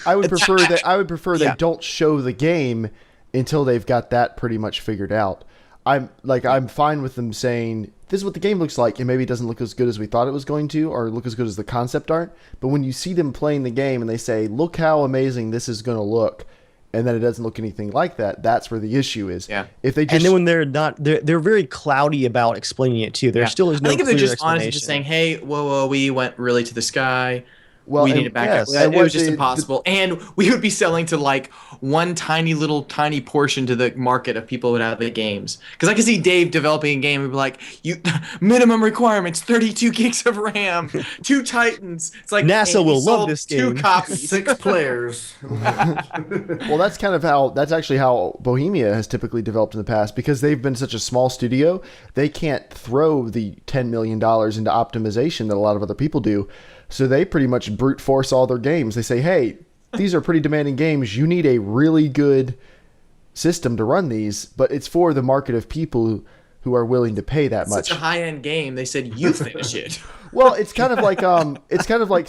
I would prefer they don't show the game until they've got that pretty much figured out. I'm fine with them saying this is what the game looks like, and maybe it doesn't look as good as we thought it was going to, or look as good as the concept art. But when you see them playing the game and they say, "Look how amazing this is going to look," and then it doesn't look anything like that. That's where the issue is. Yeah. If they just, and then when they're not, they're very cloudy about explaining it too. There still is no I think if they're clear just honest and just saying, "Hey, whoa, we went really to the sky. well, we and- need it back." yes. It And was what just the- impossible, and we would be selling to like one tiny portion to the market of people who would have the games. Because I can see Dave developing a game and be like, "You minimum requirements: 32 gigs of RAM, 2 Titans." It's like NASA and he will love sold this 2 game. copies. 6 players. Well, that's actually how Bohemia has typically developed in the past, because they've been such a small studio. They can't throw the $10 million into optimization that a lot of other people do. So they pretty much brute force all their games. They say, hey, these are pretty demanding games. You need a really good system to run these, but it's for the market of people who are willing to pay that much. Such a high-end game. They said, "You finish it." Well, it's kind of like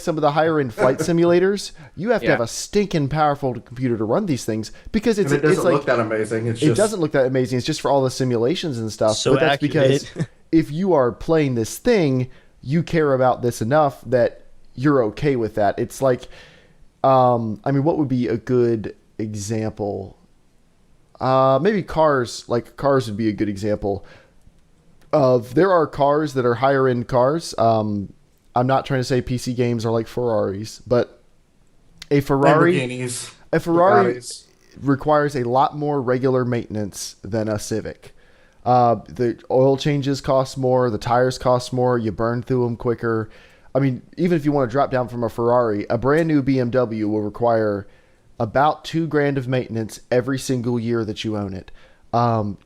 some of the higher end flight simulators. You have to have a stinking powerful computer to run these things, because And it doesn't look that amazing. It's it just, doesn't look that amazing. It's just for all the simulations and stuff. So but that's accurate. because if you are playing this thing, you care about this enough that you're okay with that. It's like, I mean, what would be a good example? Maybe cars. Like cars would be a good example. There are cars that are higher end cars. I'm not trying to say PC games are like Ferraris, but a Ferrari Lamborghinis, Bugattis. requires a lot more regular maintenance than a Civic. The oil changes cost more, the tires cost more, you burn through them quicker. I mean, even if you want to drop down from a Ferrari, a brand new BMW will require about $2,000 of maintenance every single year that you own it.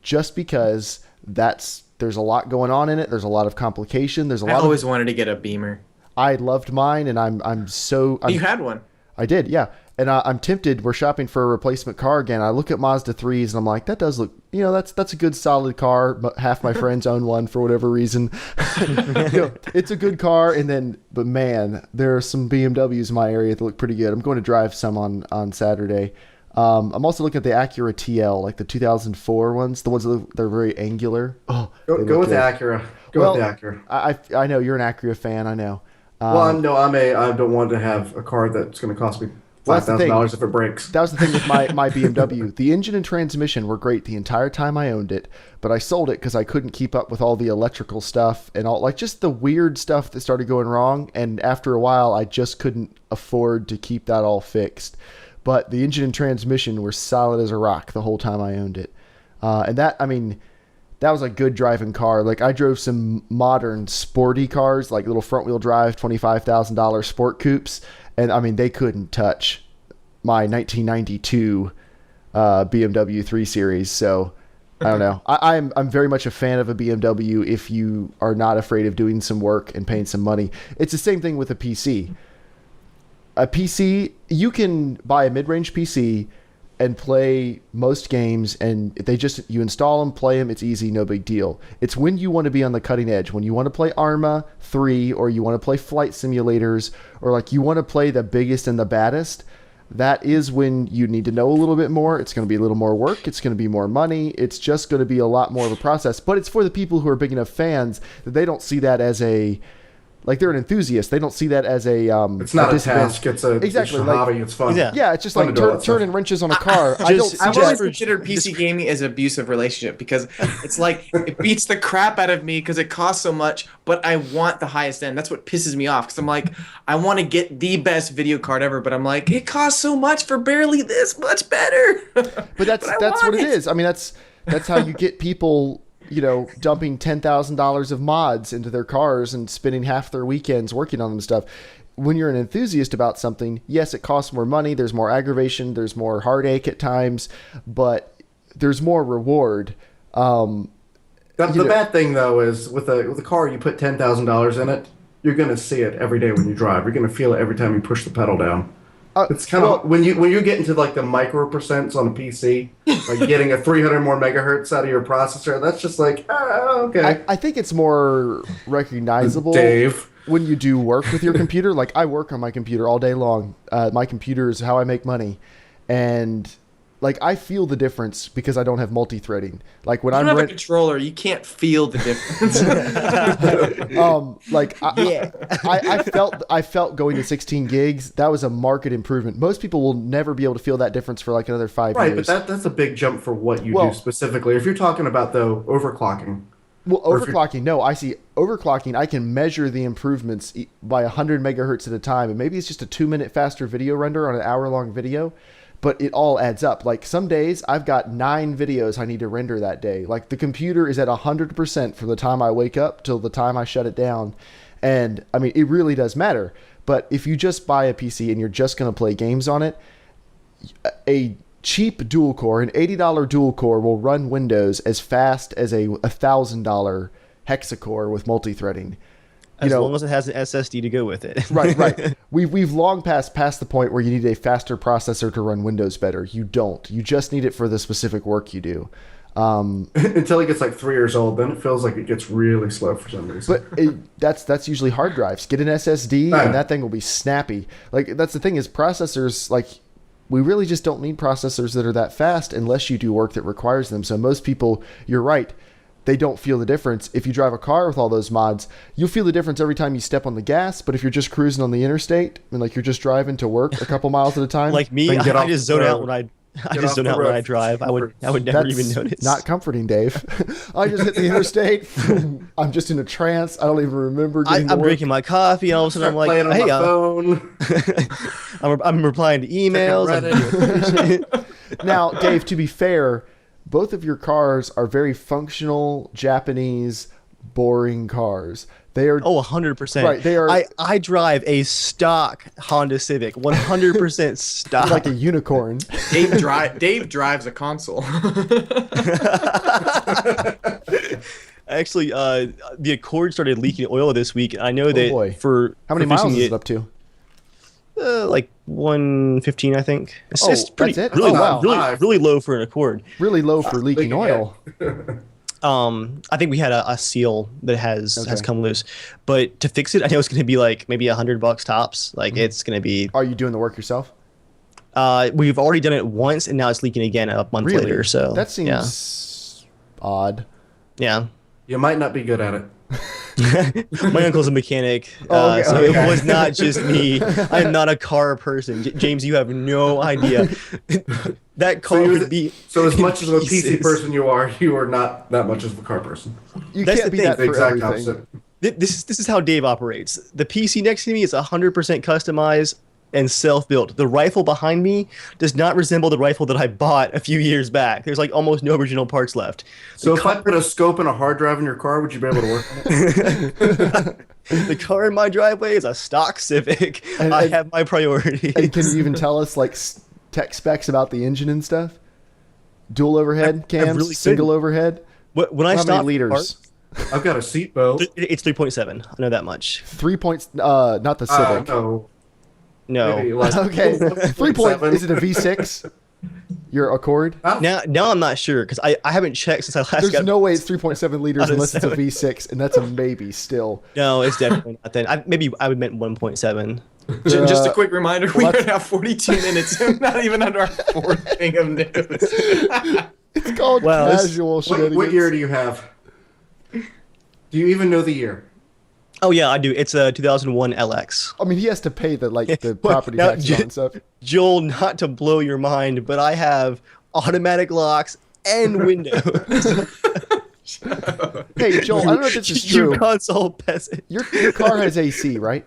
Just because there's a lot going on in it. There's a lot of complication. There's a lot. I always wanted to get a Beamer. I loved mine, and I'm You had one. I did, yeah. And I'm tempted. We're shopping for a replacement car again. I look at Mazda 3s, and I'm like, that does look, that's a good solid car. But half my friends own one for whatever reason. It's a good car. But man, there are some BMWs in my area that look pretty good. I'm going to drive some on Saturday. I'm also looking at the Acura TL, like the 2004 ones, the ones that they're very angular. Oh, Go with the Acura. Go with the Acura. I know you're an Acura fan. I know. Well, no, I don't want to have a car that's going to cost me $5,000 if it breaks. That was the thing with my BMW. The engine and transmission were great the entire time I owned it, but I sold it because I couldn't keep up with all the electrical stuff and all, like, just the weird stuff that started going wrong. And after a while, I just couldn't afford to keep that all fixed. But the engine and transmission were solid as a rock the whole time I owned it. That was a good driving car. Like, I drove some modern sporty cars, like little front wheel drive, $25,000 sport coupes. And I mean, they couldn't touch my 1992 BMW 3 Series. So I don't know. I'm very much a fan of a BMW if you are not afraid of doing some work and paying some money. It's the same thing with a PC. A PC, you can buy a mid-range PC and play most games, and you install them, play them, it's easy, no big deal. It's when you want to be on the cutting edge, when you want to play ARMA 3, or you want to play flight simulators, or like you want to play the biggest and the baddest, that is when you need to know a little bit more. It's going to be a little more work, it's going to be more money, it's just going to be a lot more of a process, but it's for the people who are big enough fans that they don't see that as they're an enthusiast. They don't see that as it's not a task. It's a hobby. It's fun. Yeah, it's just Fun like to do all that turning wrenches on a car. I've always considered PC gaming as an abusive relationship, because it's like it beats the crap out of me because it costs so much, but I want the highest end. That's what pisses me off, because I'm like, I want to get the best video card ever, but I'm like, it costs so much for barely this much better. But that's what it is. I mean, that's how you get people, dumping $10,000 of mods into their cars and spending half their weekends working on them stuff. When you're an enthusiast about something, yes, it costs more money. There's more aggravation. There's more heartache at times, but there's more reward. The bad thing, though, is with a car, you put $10,000 in it, you're going to see it every day when you drive. You're going to feel it every time you push the pedal down. It's kind of when you get into like the micro percents on a PC, like getting a 300 more megahertz out of your processor. That's just like, okay. I think it's more recognizable, Dave, when you do work with your computer. Like, I work on my computer all day long. My computer is how I make money, and like I feel the difference because I don't have multi-threading. Like when You I'm don't have a controller, you can't feel the difference. I felt going to 16 gigs. That was a market improvement. Most people will never be able to feel that difference for like another 5 Right, years. but that's a big jump for what you do specifically. If you're talking about, though, overclocking. Well, overclocking, no. I see overclocking. I can measure the improvements by 100 megahertz at a time, and maybe it's just a 2-minute faster video render on an hour-long video, but it all adds up. Like some days, I've got 9 videos I need to render that day. Like the computer is at 100% from the time I wake up till the time I shut it down, and I mean it really does matter. But if you just buy a PC and you're just going to play games on it, a cheap dual core, an $80 dual core will run Windows as fast as a $1,000 hexa-core with multi-threading. As long as it has an SSD to go with it. Right. We've long past the point where you need a faster processor to run Windows better. You don't. You just need it for the specific work you do. Until it gets like 3 years old, then it feels like it gets really slow for some reason. But that's usually hard drives. Get an SSD and that thing will be snappy. Like that's the thing is processors, like we really just don't need processors that are that fast unless you do work that requires them. So most people, you're right, they don't feel the difference. If you drive a car with all those mods, you'll feel the difference every time you step on the gas. But if you're just cruising on the interstate and like you're just driving to work a couple miles at a time, like me, I just zone out when I drive. I would never even notice. Not comforting, Dave. I just hit the interstate. I'm just in a trance. I don't even remember. I'm drinking my coffee, and all of a sudden I'm like, "Hey, phone." I'm replying to emails. Now, Dave, to be fair, both of your cars are very functional Japanese, boring cars. They are 100%. Right, they are. I drive a stock Honda Civic, 100% stock, like a unicorn. Dave drives a console. Actually, the Accord started leaking oil this week. I know that for how many miles is it up to? Like 115, I think. It's pretty, that's it? Really low for an Accord. Really low for leaking oil. I think we had a seal that has come loose, but to fix it, I know it's going to be like maybe $100 tops. Like it's going to be. Are you doing the work yourself? We've already done it once, and now it's leaking again a month later. So that seems odd. Yeah, you might not be good at it. My uncle's a mechanic, so it was not just me. I'm not a car person. James, you have no idea. That car would be. So as much as a PC person you are not that much of a car person. You can't be that for everything. Opposite. This is how Dave operates. The PC next to me is 100% customized and self-built. The rifle behind me does not resemble the rifle that I bought a few years back. There's like almost no original parts left. So if I put a scope and a hard drive in your car, would you be able to work on it? The car in my driveway is a stock Civic. I have my priorities. And can you even tell us like tech specs about the engine and stuff? Dual overhead cams, single overhead. When I stop liters? I've got a seatbelt. It's 3.7. I know that much. 3 points. Not the Civic. No. Okay. 3 point. Is it a V6? Your Accord? Now I'm not sure because I haven't checked since I last. There's no way it's 3.7 liters unless it's a V6, and that's a maybe still. No, it's definitely not. Then maybe I would meant 1.7. Just a quick reminder: we are now 42 minutes, not even under our fourth thing of news. It's called casual shenanigans. What year do you have? Do you even know the year? Oh yeah, I do. It's a 2001 LX. I mean, he has to pay the property taxes and stuff. Joel, not to blow your mind, but I have automatic locks and windows. Hey Joel, I don't know if this is true. You console peasant. Your car has AC, right?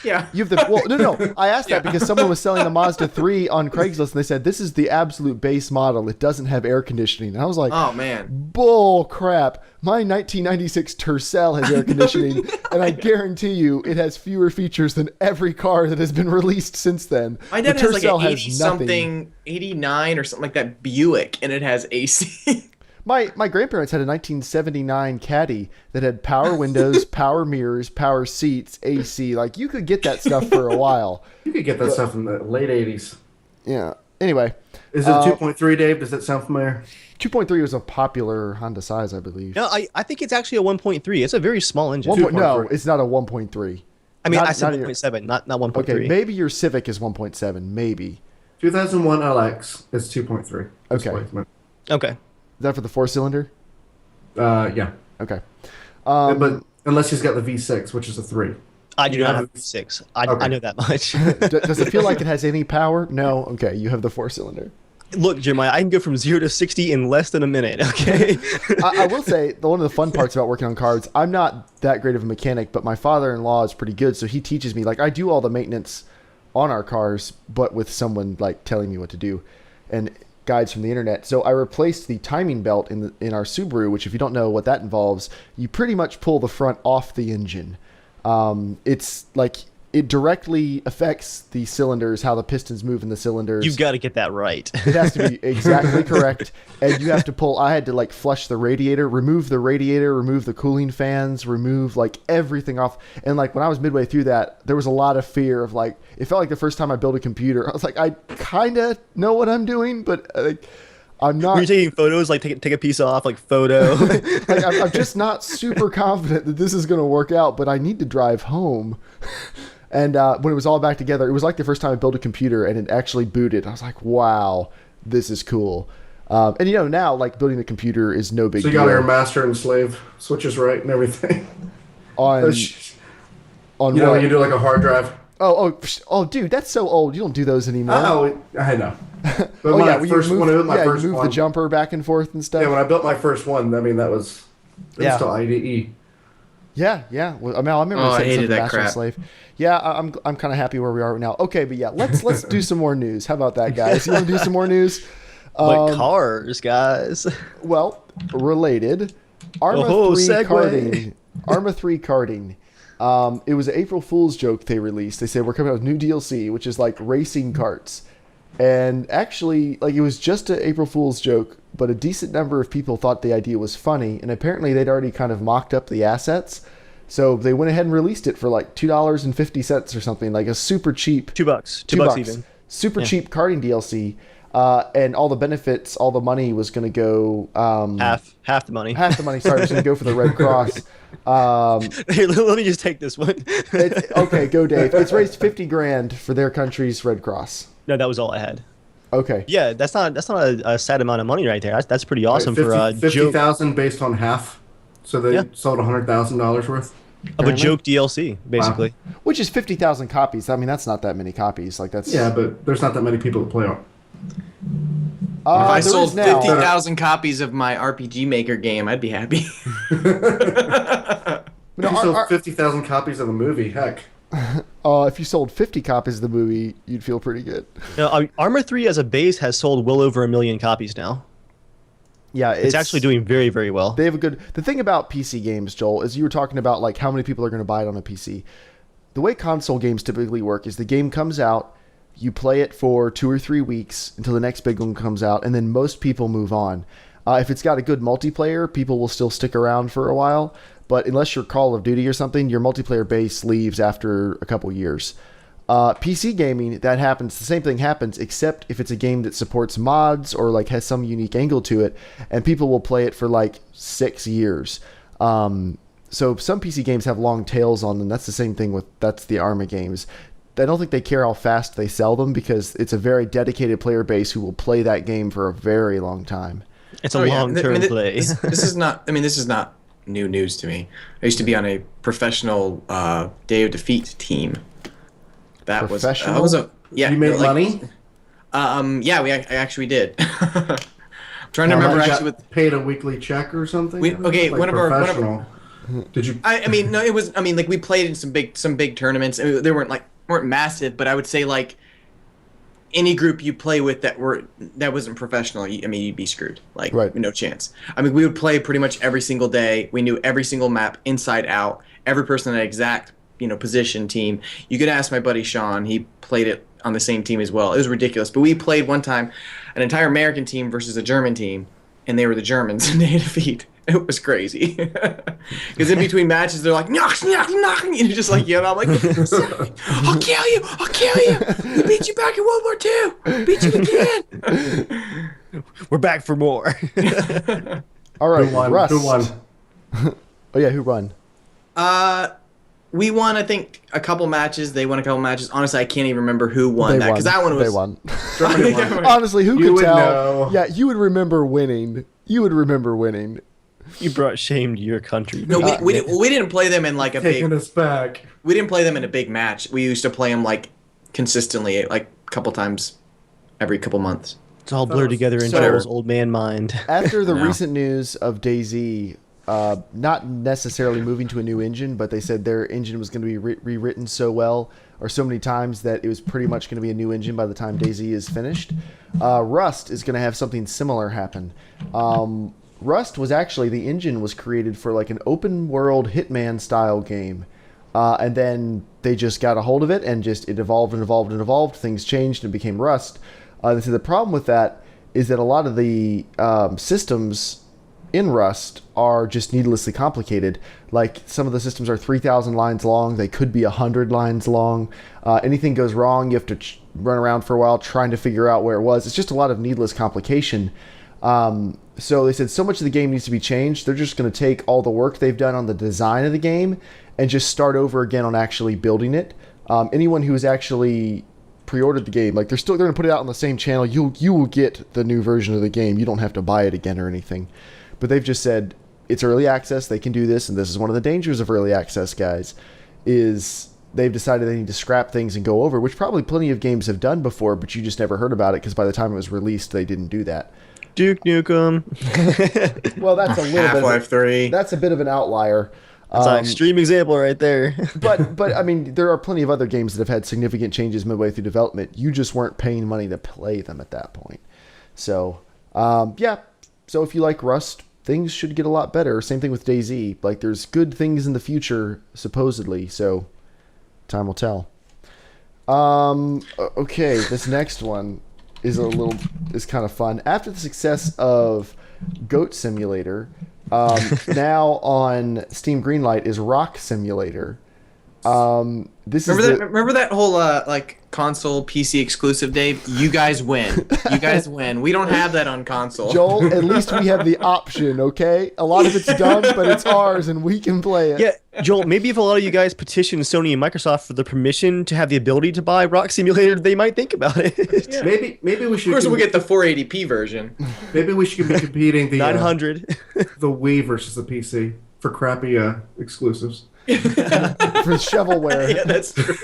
Yeah. You have the no. I asked that because someone was selling a Mazda 3 on Craigslist, and they said this is the absolute base model. It doesn't have air conditioning. And I was like, oh man, bull crap. My 1996 Tercel has air conditioning, and I guarantee you, it has fewer features than every car that has been released since then. My dad has like an 80-something, 89 or something like that Buick, and it has AC. My grandparents had a 1979 Caddy that had power windows, power mirrors, power seats, AC. Like, you could get that stuff for a while. You could get that stuff in the late 80s. Yeah. Anyway. Is it 2.3, Dave? Does that sound familiar? 2.3 was a popular Honda size, I believe. No, I think it's actually a 1.3. It's a very small engine. No, it's not a 1.3. I mean, I said 1.7, not 1.3. Okay, maybe your Civic is 1.7, maybe. 2001 LX is 2.3. Okay. Displacement. Okay. Is that for the 4-cylinder? Yeah. Okay. But unless he's got the V6, which is a 3. I do You not have have V6. I Okay. know that much. Does it feel like it has any power? No. Okay, you have the 4-cylinder. Look, Jeremiah, I can go from 0 to 60 in less than a minute, okay? I will say, one of the fun parts about working on cards, I'm not that great of a mechanic, but my father-in-law is pretty good, so he teaches me. Like, I do all the maintenance on our cars, but with someone, like, telling me what to do, and guides from the internet. So I replaced the timing belt in our Subaru, which, if you don't know what that involves, you pretty much pull the front off the engine. It's like... It directly affects the cylinders, how the pistons move in the cylinders. You've got to get that right. It has to be exactly correct. And you have to pull, I had to like flush the radiator, remove the cooling fans, remove like everything off. And like when I was midway through that, there was a lot of fear of like, it felt like the first time I built a computer, I was like, I kind of know what I'm doing, but like, I'm not. Were you taking photos, like take a piece off, like photo? Like, I'm just not super confident that this is going to work out, but I need to drive home. And when it was all back together, it was like the first time I built a computer and it actually booted. I was like, wow, this is cool. And, you know, now, like, building a computer is no big deal. So you got your master and slave switches right and everything? On you know, what? you do like a hard drive. Oh, dude, that's so old. You don't do those anymore. Oh, I know. But Oh, when yeah, I when first, you when I built my move, first you move one, the jumper back and forth and stuff. yeah, when I built my first one, I mean, it was Yeah. still IDE. Yeah. Well, I mean, I remember Oh, I saying hated something that Master and crap. Slave. Yeah, I'm kind of happy where we are right now. Okay, but yeah, let's do some more news. How about that, guys? You want to do some more news? But cars, guys. Well, related. ARMA Oh, 3 segue. karting. ARMA 3 karting. It was an April Fool's joke they released. They said we're coming out with new DLC, which is like racing karts. And actually, like, it was just an April Fool's joke, but a decent number of people thought the idea was funny, and apparently they'd already kind of mocked up the assets. So they went ahead and released it for like $2.50 or something, like a super cheap $2. $2 even. super cheap karting DLC. And all the benefits, all the money was going to go Half the money. half the money. Sorry, was going to go for the Red Cross. Here, let me just take this one. Okay, go Dave. It's raised $50,000 for their country's Red Cross. No, that was all I had. Okay. Yeah, that's not a sad amount of money right there. That's pretty awesome for a joke 50,000 based on half. So they Yeah. sold $100,000 worth. of a joke DLC, basically. Which is 50,000 copies. I mean, that's not that many copies. Like that's Yeah, but there's not that many people that play on. If I there sold is now. 50,000 copies of my RPG Maker game, I'd be happy. No, If you sold 50,000 copies of the movie, heck. if you sold 50 copies of the movie, you'd feel pretty good. Now, Armor 3 as a base has sold well over 1 million copies now. Yeah, It's actually doing very, very well. They have a good. The thing about PC games, Joel, is you were talking about like how many people are going to buy it on a PC. The way console games typically work is the game comes out, you play it for 2 or 3 weeks until the next big one comes out, and then most people move on. If it's got a good multiplayer, people will still stick around for a while. But unless you're Call of Duty or something, your multiplayer base leaves after a couple years. PC gaming, that happens. The same thing happens, except if it's a game that supports mods or like has some unique angle to it, and people will play it for like 6 years. So some PC games have long tails on them. That's the same thing that's the ARMA games. I don't think they care how fast they sell them because it's a very dedicated player base who will play that game for a very long time. It's a long-term play. This is not. I mean, this is not new news to me. I used to be on a professional Day of Defeat team. That Professional? was a yeah. You made money? Yeah, I actually did. I'm trying to How remember much you actually got with. paid a weekly check or something? Okay, Like one of our- professional. Did you? I mean, no, it was. I mean, like we played in some big tournaments. I mean, they weren't massive, but I would say like any group you play with that wasn't professional. I mean, you'd be screwed. Like, Right. no chance. I mean, we would play pretty much every single day. We knew every single map inside out. Every person in an exact position team. You could ask my buddy Sean. He played it on the same team as well. It was ridiculous. But we played one time an entire American team versus a German team, and they were the Germans in Day of Defeat. It was crazy. Because in between matches, they're like, knock, knock, knock. And you're just like, I'm like, I'll kill you. I'll kill you. We beat you back in World War II. Beat you again. We're back for more. All right, Who won? Rust. Who won? Oh yeah, who won? We won, I think, a couple matches. They won a couple matches. Honestly, I can't even remember who won that because that one was. They won. Germany won. Honestly, who You could would tell? know. Yeah, you would remember winning. You would remember winning. You brought shame to your country. No, we didn't play them in like a Taking big. us back. We didn't play them in a big match. We used to play them like consistently, like a couple times every couple months. It's all blurred together in So- Joel's old man mind. After the No. recent news of DayZ, not necessarily moving to a new engine, but they said their engine was going to be rewritten so well or so many times that it was pretty much going to be a new engine by the time DayZ is finished. Rust is going to have something similar happen. Rust was actually, the engine was created for like an open world Hitman style game. And then they just got a hold of it and just it evolved and evolved and evolved. Things changed and became Rust. So the problem with that is that a lot of the systems in Rust are just needlessly complicated. Like some of the systems are 3,000 lines long. They could be 100 lines long. Anything goes wrong, you have to run around for a while trying to figure out where it was. It's just a lot of needless complication. So they said so much of the game needs to be changed. They're just going to take all the work they've done on the design of the game and just start over again on actually building it. Anyone who has actually pre-ordered the game, like they're going to put it out on the same channel. You will get the new version of the game. You don't have to buy it again or anything. But they've just said it's early access. They can do this, and this is one of the dangers of early access, guys. Is they've decided they need to scrap things and go over, which probably plenty of games have done before, but you just never heard about it because by the time it was released, they didn't do that. Duke Nukem. Well, that's a little Half-Life 3. That's a bit of an outlier. That's an extreme example right there. But I mean, there are plenty of other games that have had significant changes midway through development. You just weren't paying money to play them at that point. So, yeah. So if you like Rust, things should get a lot better. Same thing with DayZ. Like, there's good things in the future, supposedly. So, time will tell. Okay, this next one is kind of fun. After the success of Goat Simulator, now on Steam Greenlight is Rock Simulator. Remember that whole like console PC exclusive, Dave? You guys win. You guys win. We don't have that on console. Joel, at least we have the option, okay? A lot of it's done, but it's ours and we can play it. Yeah, Joel, maybe if a lot of you guys petition Sony and Microsoft for the permission to have the ability to buy Rock Simulator, they might think about it. Yeah. Maybe we should. Of course, we'll get the 480p version. Maybe we should be competing the 900. the Wii versus the PC for crappy exclusives. For shovelware. Yeah, that's true.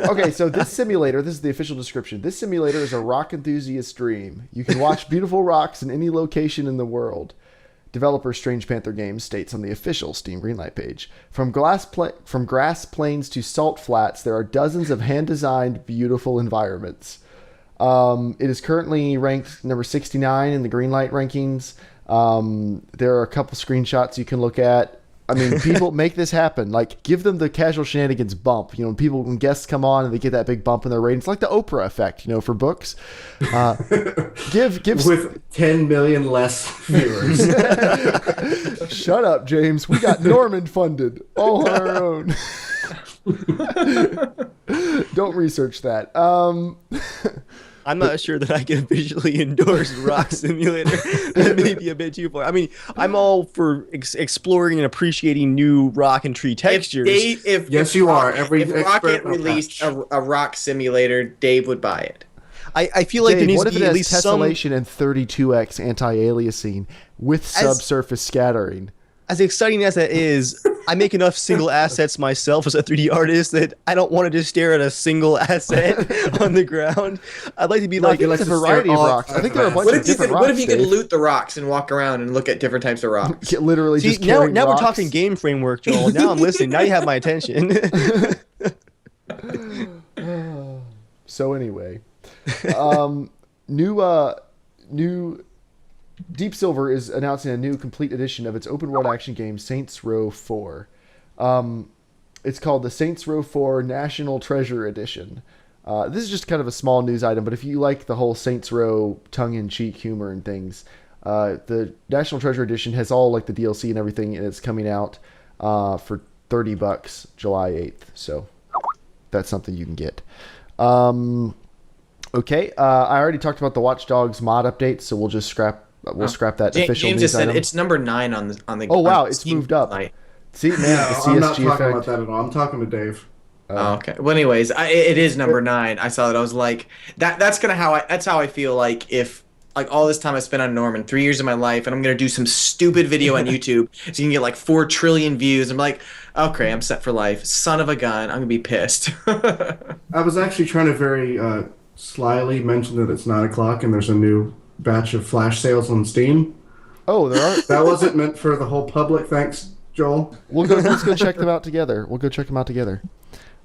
Okay, so this is the official description. This simulator is a rock enthusiast dream. You can watch beautiful rocks in any location in the world. Developer Strange Panther Games states on the official Steam Greenlight page. From grass plains to salt flats, there are dozens of hand-designed, beautiful environments. It is currently ranked number 69 in the Greenlight rankings. There are a couple screenshots you can look at. I mean, people make this happen. Like, give them the casual shenanigans bump. You know, when guests come on and they get that big bump in their ratings, like the Oprah effect, you know, for books. Give With 10 million less viewers. Shut up, James. We got Norman funded all on our own. Don't research that. I'm not sure that I can visually endorse Rock Simulator. That may be a bit too far. I mean, I'm all for exploring and appreciating new rock and tree textures. Yes, you are. Every if Rocket expert will released patch. a rock simulator, Dave would buy it. I feel like Dave, there needs what to if it be at has least some... tessellation and 32x anti-aliasing with subsurface scattering? As exciting as that is, I make enough single assets myself as a 3D artist that I don't want to just stare at a single asset on the ground. I'd like to be like... It's a variety of rocks. I think there are a bunch of different rocks, What if you could Dave. loot the rocks and walk around and look at different types of rocks? Literally See, just now carrying we're rocks. talking game framework, Joel. Now I'm listening. Now you have my attention. So anyway, new Deep Silver is announcing a new complete edition of its open world action game Saints Row 4. It's called the Saints Row 4 National Treasure Edition. This is just kind of a small news item, but if you like the whole Saints Row tongue-in-cheek humor and things, the National Treasure Edition has all like the DLC and everything, and it's coming out for $30 July 8th. So that's something you can get. Okay, I already talked about the Watch Dogs mod update, so we'll just scrap that official James news just said item. it's number 9 on the. Oh wow, on it's Steam moved up. Greenlight. See, man, the No, I'm not CSG talking effect. about that at all. I'm talking to Dave. Oh, okay. Well, anyways, it is number 9. I saw that. I was like, that's how I feel like if like all this time I spent on Norman, 3 years of my life, and I'm gonna do some stupid video on YouTube, so you can get like 4 trillion views. I'm like, okay, I'm set for life. Son of a gun, I'm gonna be pissed. I was actually trying to very slyly mention that it's 9 o'clock and there's a new batch of flash sales on Steam. Oh, there are. That wasn't meant for the whole public. Thanks, Joel. Let's go check them out together. We'll go check them out together.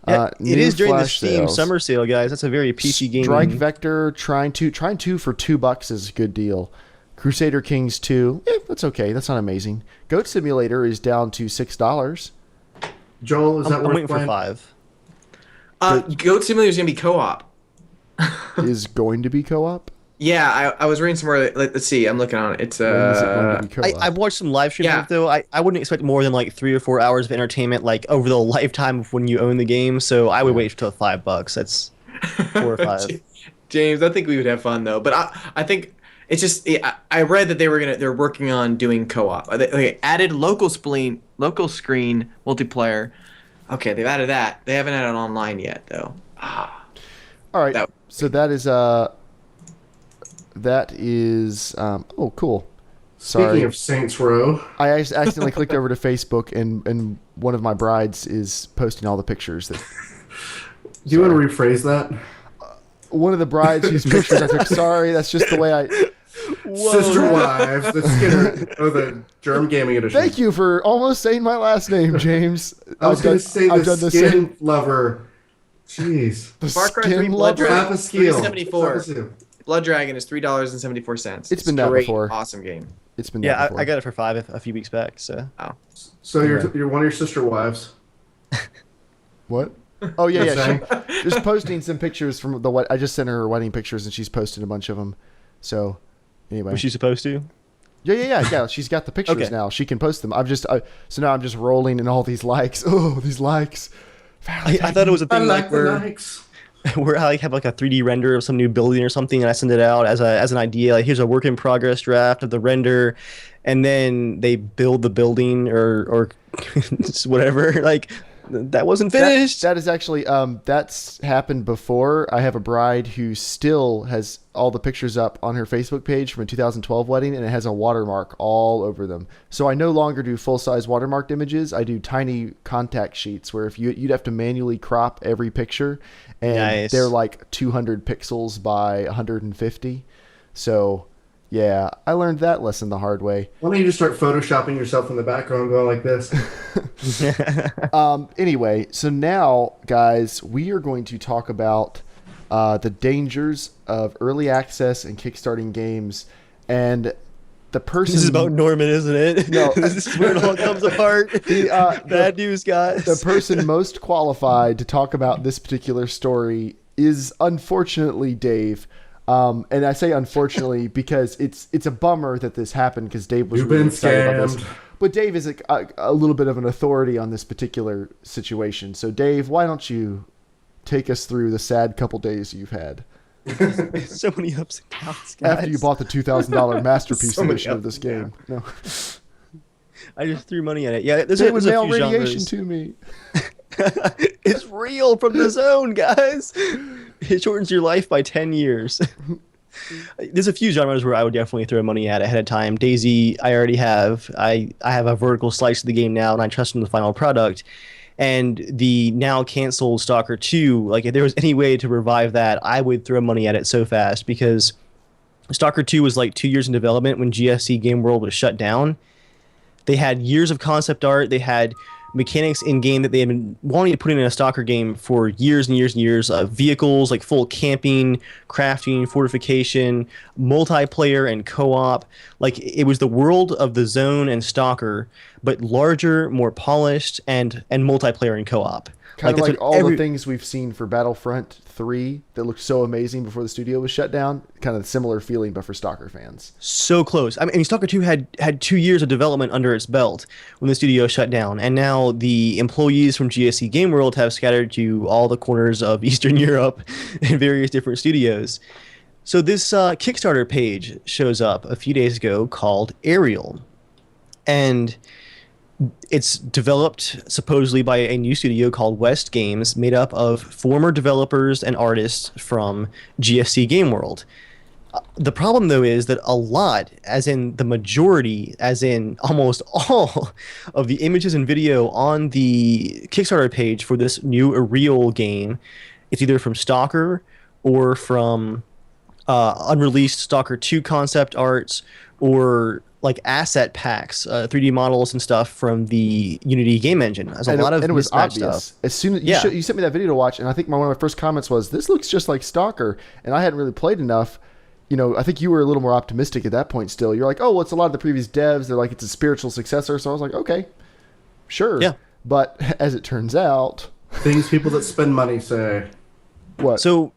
Yeah, it New is during the flash Steam sales. summer sale, guys. That's a very PC game. Strike Vector, Trine 2 for $2 is a good deal. Crusader Kings 2, that's okay. That's not amazing. Goat Simulator is down to $6. Joel, is that I'm worth waiting for playing? $5. Goat Simulator is gonna be co-op. Is going to be co-op? Yeah, I was reading somewhere. Let's see. I'm looking on it. It's When is it going to be co-op? I've watched some live streams Yeah. of it, though. I wouldn't expect more than like 3 or 4 hours of entertainment, like over the lifetime of when you own the game. So I would wait till $5. That's 4 or 5. James, I think we would have fun though. But I think it's just I read that they're working on doing co-op. They added local screen multiplayer. Okay, they've added that. They haven't added online yet though. All right. That- So that is oh, cool. Speaking Sorry. of Saints Row, I accidentally clicked over to Facebook and one of my brides is posting all the pictures that do you want to rephrase that? one of the brides whose pictures I took. Sorry, that's just the way I. Sister Wives, the Skinner, the JERMgaming edition. Thank you for almost saying my last name, James. I was going to say I've the done the skin same. lover. Jeez. The Far Cry 3 skin Blood lover. Half a skill. $3.74. Blood Dragon is $3.74. It's been that great, before. Awesome game. It's been that Yeah, before. I got it for 5 a few weeks back. So So you're one of your sister wives. What? Oh yeah, You're yeah. She's posting some pictures from the what I just sent her wedding pictures, and she's posted a bunch of them. So anyway, was she supposed to? yeah. She's got the pictures Okay. now. She can post them. So now I'm just rolling in all these likes. Oh, these likes. I thought it was a I thing like the where likes. where I like have like a 3D render of some new building or something, and I send it out as an idea. Like, here's a work in progress draft of the render, and then they build the building or whatever. Like, that wasn't finished. That is actually that's happened before. I have a bride who still has all the pictures up on her Facebook page from a 2012 wedding, and it has a watermark all over them. So I no longer do full-size watermarked images. I do tiny contact sheets where if you'd have to manually crop every picture, and Nice. they're like 200 pixels by 150. So yeah, I learned that lesson the hard way. Why don't you just start photoshopping yourself in the background going like this? Anyway, so now, guys, we are going to talk about the dangers of early access and kickstarting games, and the person. This is about Norman, isn't it? No. This is where it all comes apart. Bad news, guys. the person most qualified to talk about this particular story is unfortunately Dave. And I say unfortunately because it's a bummer that this happened because Dave was You've really been excited about this. scammed. But Dave is a little bit of an authority on this particular situation. So Dave, why don't you take us through the sad couple days you've had So many ups and downs, guys. after you bought the $2,000 masterpiece So many edition of ups this and game? No, I just threw money at it. Yeah, they would a mail few radiation genres. to me. It's real from the zone, guys. It shortens your life by 10 years. There's a few genres where I would definitely throw money at ahead of time. DayZ, I already have. I have a vertical slice of the game now, and I trust in the final product. And the now canceled Stalker 2, like, if there was any way to revive that, I would throw money at it so fast, because Stalker 2 was like 2 years in development when GSC Game World was shut down. They had years of concept art. They had mechanics in game that they had been wanting to put in a Stalker game for years and years and years. Vehicles, like full camping, crafting, fortification, multiplayer, and co-op. Like, it was the world of the Zone and Stalker, but larger, more polished, and multiplayer and co-op. Kind of that's like what all the things we've seen for Battlefront 3 that looked so amazing before the studio was shut down. Kind of similar feeling, but for Stalker fans. So close. I mean, Stalker 2 had 2 years of development under its belt when the studio shut down, and now the employees from GSC Game World have scattered to all the corners of Eastern Europe and various different studios. So this Kickstarter page shows up a few days ago called AREAL, and It's developed supposedly by a new studio called West Games, made up of former developers and artists from GSC Game World. The problem, though, is that a lot, as in the majority, as in almost all of the images and video on the Kickstarter page for this new AREAL game, it's either from Stalker or from unreleased Stalker 2 concept arts, or like asset packs, 3D models and stuff from the Unity game engine. There's a lot of and it was mismatched obvious. stuff. As soon as Yeah. you sent me that video to watch, and I think one of my first comments was, "This looks just like Stalker," and I hadn't really played enough. You know, I think you were a little more optimistic at that point still. You're like, "Oh, well, it's a lot of the previous devs. They're like, it's a spiritual successor." So I was like, "Okay, sure." Yeah. But as it turns out, Things people that spend money say. what? So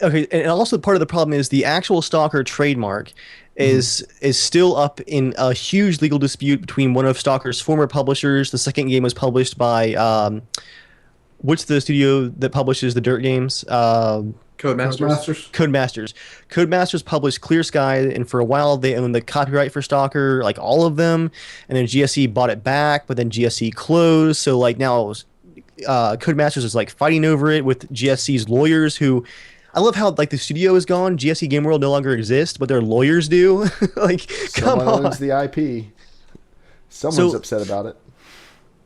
okay, and also part of the problem is the actual Stalker trademark is still up in a huge legal dispute between one of Stalker's former publishers. The second game was published by what's the studio that publishes the Dirt games? Codemasters. Codemasters. Codemasters published Clear Sky, and for a while they owned the copyright for Stalker, like all of them. And then GSC bought it back, but then GSC closed. So like now, Codemasters is like fighting over it with GSC's lawyers. Who, I love how like the studio is gone. GSC Game World no longer exists, but their lawyers do. Like, come Someone on. owns the IP. Someone's So- upset about it.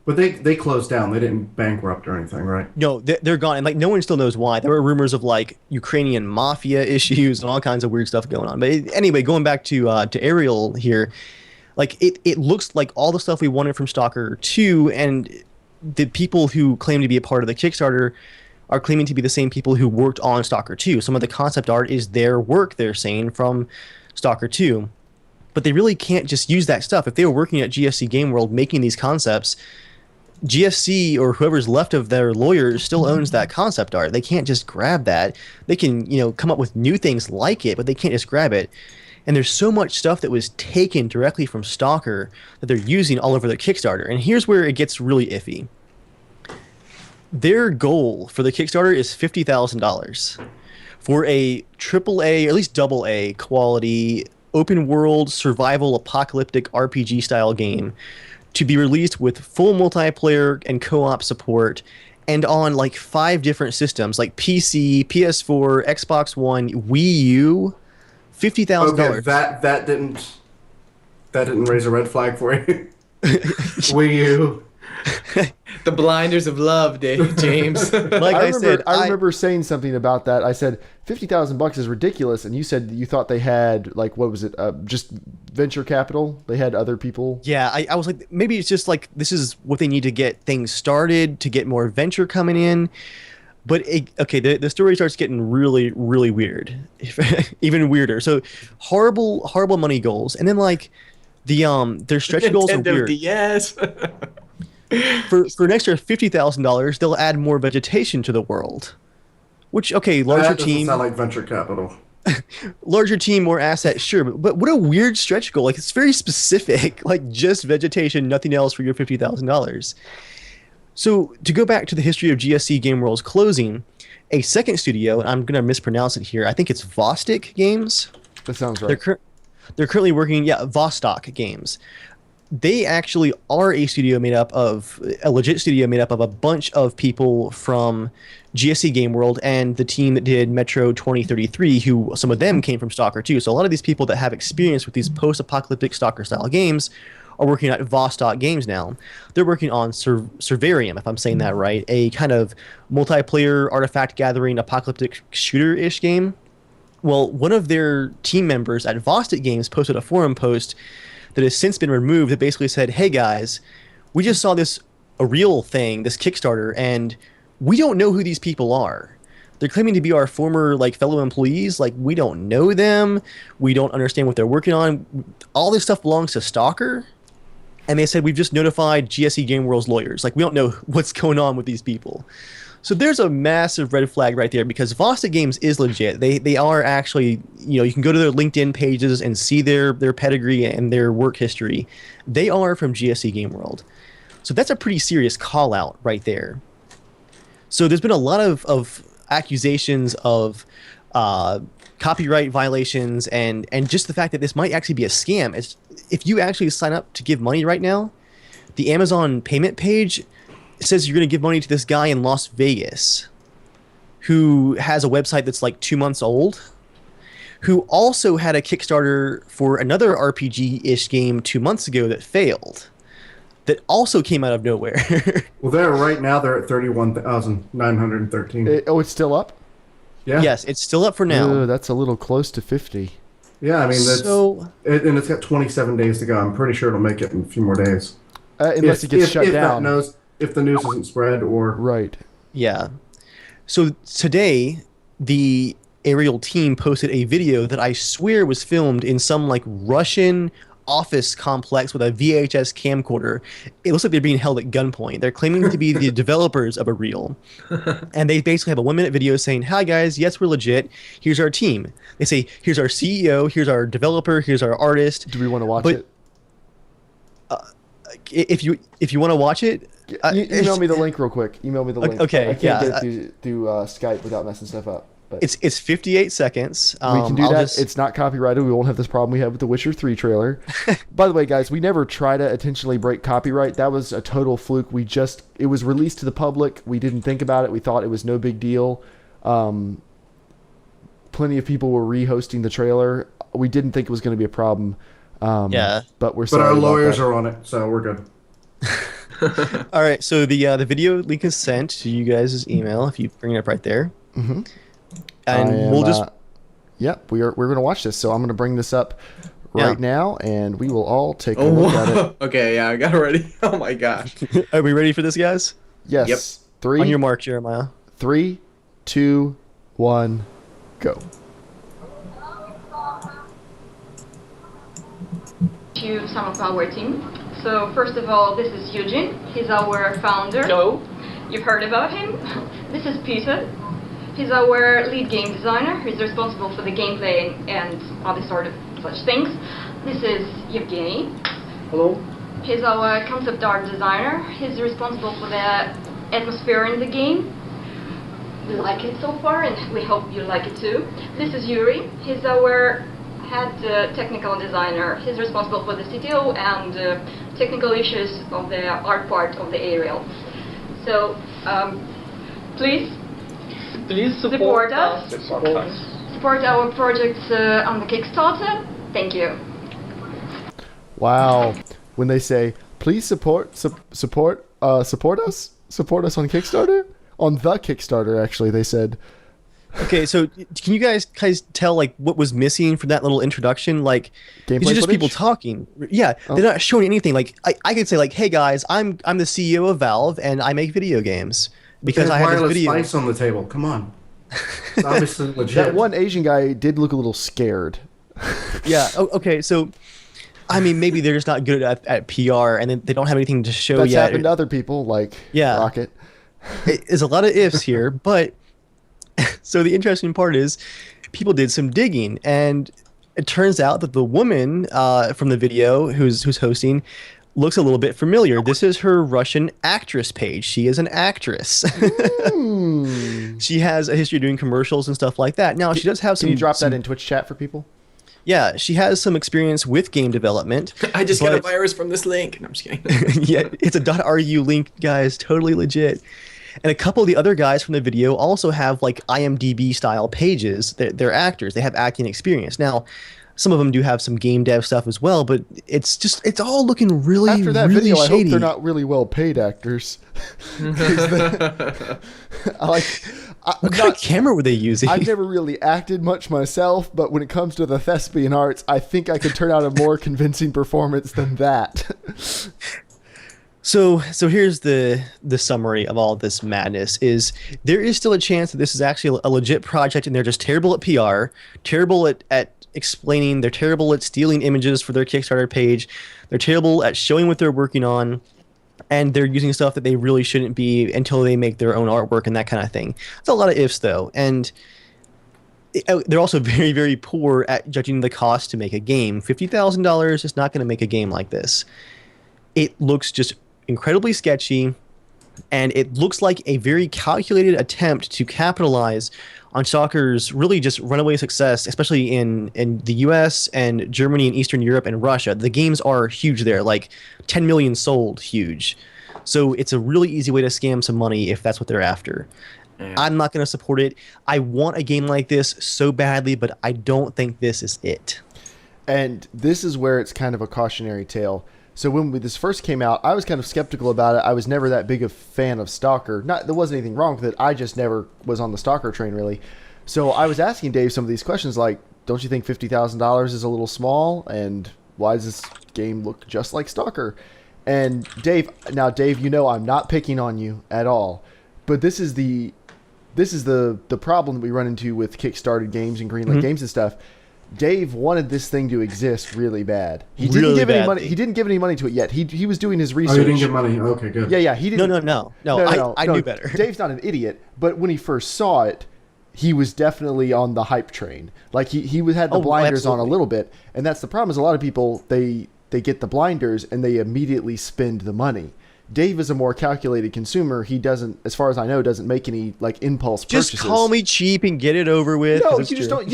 But they closed down. They didn't bankrupt or anything, right? No, they're gone, and like no one still knows why. There were rumors of like Ukrainian mafia issues and all kinds of weird stuff going on. But anyway, going back to AREAL here, like it looks like all the stuff we wanted from Stalker 2, and the people who claim to be a part of the Kickstarter are claiming to be the same people who worked on Stalker 2. Some of the concept art is their work, they're saying, from Stalker 2. But they really can't just use that stuff. If they were working at GSC Game World making these concepts, GSC or whoever's left of their lawyers still owns that concept art. They can't just grab that. They can, come up with new things like it, but they can't just grab it. And there's so much stuff that was taken directly from Stalker that they're using all over their Kickstarter. And here's where it gets really iffy. Their goal for the Kickstarter is $50,000 for a AAA, or at least AA quality, open world survival apocalyptic RPG style game to be released with full multiplayer and co-op support, and on like 5 different systems like PC, PS4, Xbox One, Wii U. $50,000. Okay, that didn't raise a red flag for you. Wii U. The blinders of love, James. Like I said, I remember saying something about that. I said $50,000 is ridiculous, and you said you thought they had like, what was it? Just venture capital. They had other people. Yeah, I was like, maybe it's just like this is what they need to get things started, to get more venture coming in. But the story starts getting really, really weird, even weirder. So horrible money goals, and then like their stretch goals are Nintendo weird. DS. For an extra $50,000, they'll add more vegetation to the world. Which larger That doesn't team, sound like venture capital. larger team, more assets, sure. But what a weird stretch goal! Like it's very specific, like just vegetation, nothing else for your $50,000. So to go back to the history of GSC Game World's closing, a second studio, and I'm going to mispronounce it here, I think it's Vostok Games. That sounds right. They're currently working, Vostok Games. They actually are a legit studio made up of a bunch of people from GSC Game World and the team that did Metro 2033, who some of them came from Stalker 2. So a lot of these people that have experience with these post-apocalyptic Stalker-style games are working at Vostok Games now. They're working on Servarium, if I'm saying that right, a kind of multiplayer artifact gathering apocalyptic shooter-ish game. Well, one of their team members at Vostok Games posted a forum post that has since been removed that basically said, hey guys, we just saw this AREAL thing, this Kickstarter, and we don't know who these people are. They're claiming to be our former fellow employees. Like, we don't know them. We don't understand what they're working on. All this stuff belongs to Stalker. And they said, we've just notified GSC Game World's lawyers. Like, we don't know what's going on with these people. So there's a massive red flag right there, because Vostok Games is legit. They are actually, you can go to their LinkedIn pages and see their pedigree and their work history. They are from GSC Game World. So that's a pretty serious call out right there. So there's been a lot of accusations of copyright violations and just the fact that this might actually be a scam. if you actually sign up to give money right now, the Amazon payment page says you're going to give money to this guy in Las Vegas who has a website that's like 2 months old, who also had a Kickstarter for another RPG-ish game 2 months ago that failed, that also came out of nowhere. Well, right now they're at 31,913. It's still up? Yeah. Yes, it's still up for now. Ooh, that's a little close to 50. Yeah, I mean, So- and it's got 27 days to go. I'm pretty sure it'll make it in a few more days. Unless it gets shut down. If the news isn't spread or... Right. Yeah. So today, the AREAL team posted a video that I swear was filmed in some like Russian office complex with a VHS camcorder. It looks like they're being held at gunpoint. They're claiming to be the developers of AREAL. And they basically have a 1-minute video saying, "Hi guys, yes, we're legit. Here's our team." They say, "Here's our CEO, here's our developer, here's our artist." Do we want to watch But- it? If you want to watch it, Email me the link real quick. Email me the link. Okay, I can't yeah, get it through Skype without messing stuff up. But it's 58 seconds. we can do I'll that. just- It's not copyrighted. We won't have this problem we had with the Witcher 3 trailer. By the way, guys, we never try to intentionally break copyright. That was a total fluke. It was released to the public. We didn't think about it. We thought it was no big deal. Plenty of people were re-hosting the trailer. We didn't think it was going to be a problem. Yeah. But we're But sorry our about lawyers that. are on it, so we're good. All right, so the video link is sent to you guys' email if you bring it up right there. Mhm. And we'll just Yep, we're going to watch this. So I'm going to bring this up right now, and we will all take a Oh, look at it. wow. Okay, yeah, I got it ready. Oh my gosh. are we ready for this, guys? Yes. Yep. On your mark, Jeremiah. 3, 2, 1, go. To some of our team. So first of all, this is Eugene. He's our founder. Hello. You've heard about him. This is Peter. He's our lead game designer. He's responsible for the gameplay and other sort of such things. This is Evgeny. Hello. He's our concept art designer. He's responsible for the atmosphere in the game. We like it so far, and we hope you like it too. This is Yuri. He's our head technical designer. He's responsible for the CTO and technical issues of the art part of the AREAL. So please support us. Support our projects on the Kickstarter. Thank you. Wow. When they say, please support us on Kickstarter? On the Kickstarter, actually, they said. Okay, so can you guys tell like what was missing from that little introduction? Like, these Gameplay are just people footage? talking. Yeah, they're not showing anything. Like, I could say like, "Hey guys, I'm the CEO of Valve and I make video games because There's I have this wireless video." spice on the table. Come on. It's obviously legit. That one Asian guy did look a little scared. Yeah. Okay. So, I mean, maybe they're just not good at PR, and then they don't have anything to show That's yet. happened to other people, like Yeah. Rocket. There's a lot of ifs here, but so the interesting part is people did some digging, and it turns out that the woman from the video who's hosting looks a little bit familiar. This is her Russian actress page. She is an actress. She has a history of doing commercials and stuff like that. Now she does have some. Can you drop some- that in Twitch chat for people? Yeah, she has some experience with game development. I just got a but- virus from this link. No, I'm just kidding. Yeah, it's a .ru link, guys. Totally legit. And a couple of the other guys from the video also have like IMDb style pages. They're actors. They have acting experience. Now, some of them do have some game dev stuff as well, but it's all looking really, After that really video, I hope shady. they're not really well paid actors. What kind of camera were they using? I've never really acted much myself, but when it comes to the thespian arts, I think I could turn out a more convincing performance than that. So here's the summary of all this madness is there is still a chance that this is actually a legit project and they're just terrible at PR, terrible at explaining, they're terrible at stealing images for their Kickstarter page, they're terrible at showing what they're working on, and they're using stuff that they really shouldn't be until they make their own artwork and that kind of thing. It's a lot of ifs though, and they're also very, very poor at judging the cost to make a game. $50,000 is not going to make a game like this. It looks just incredibly sketchy. And it looks like a very calculated attempt to capitalize on Stalker's really just runaway success, especially in the US and Germany and Eastern Europe and Russia. The games are huge there, like 10 million sold, huge. So it's a really easy way to scam some money if that's what they're after. Yeah. I'm not going to support it. I want a game like this so badly, but I don't think this is it. And this is where it's kind of a cautionary tale. So when this first came out, I was kind of skeptical about it. I was never that big a fan of Stalker. There wasn't anything wrong with it. I just never was on the Stalker train, really. So I was asking Dave some of these questions like, don't you think $50,000 is a little small? And why does this game look just like Stalker? And Dave, you know I'm not picking on you at all. But this is the problem that we run into with Kickstarted games and Greenlight games and stuff. Dave wanted this thing to exist really bad. He didn't give any money. He didn't give any money to it yet. He was doing his research. Oh, he didn't give money. Okay, good. Yeah. He didn't. No. I knew better. Dave's not an idiot, but when he first saw it, he was definitely on the hype train. Like he had the blinders on a little bit, and that's the problem. Is a lot of people they get the blinders and they immediately spend the money. Dave is a more calculated consumer. He doesn't, as far as I know, doesn't make any like impulse purchases. Just call me cheap and get it over with. No, you just don't.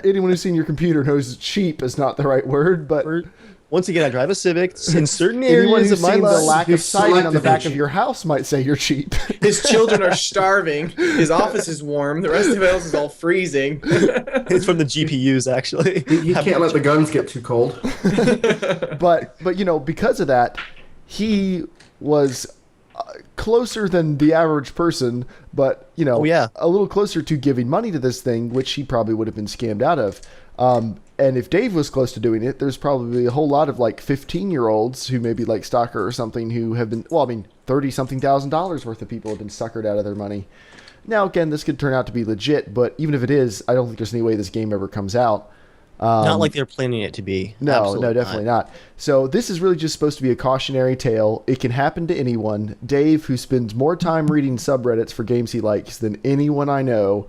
Anyone who's seen your computer knows cheap is not the right word. But once again, I drive a Civic. In certain areas of my life, the life, lack of siding on the back of your house might say you're cheap. His children are starving. His office is warm. The rest of the house is all freezing. It's from the GPUs, actually. You can't let the guns get too cold. But because of that, he was closer than the average person, but a little closer to giving money to this thing, which he probably would have been scammed out of. And if Dave was close to doing it, there's probably a whole lot of like 15-year-olds who maybe like Stalker or something who have been, $30-something thousand worth of people have been suckered out of their money. Now, again, this could turn out to be legit, but even if it is, I don't think there's any way this game ever comes out. Not like they're planning it to be. No, Absolutely definitely not. So this is really just supposed to be a cautionary tale. It can happen to anyone. Dave, who spends more time reading subreddits for games he likes than anyone I know.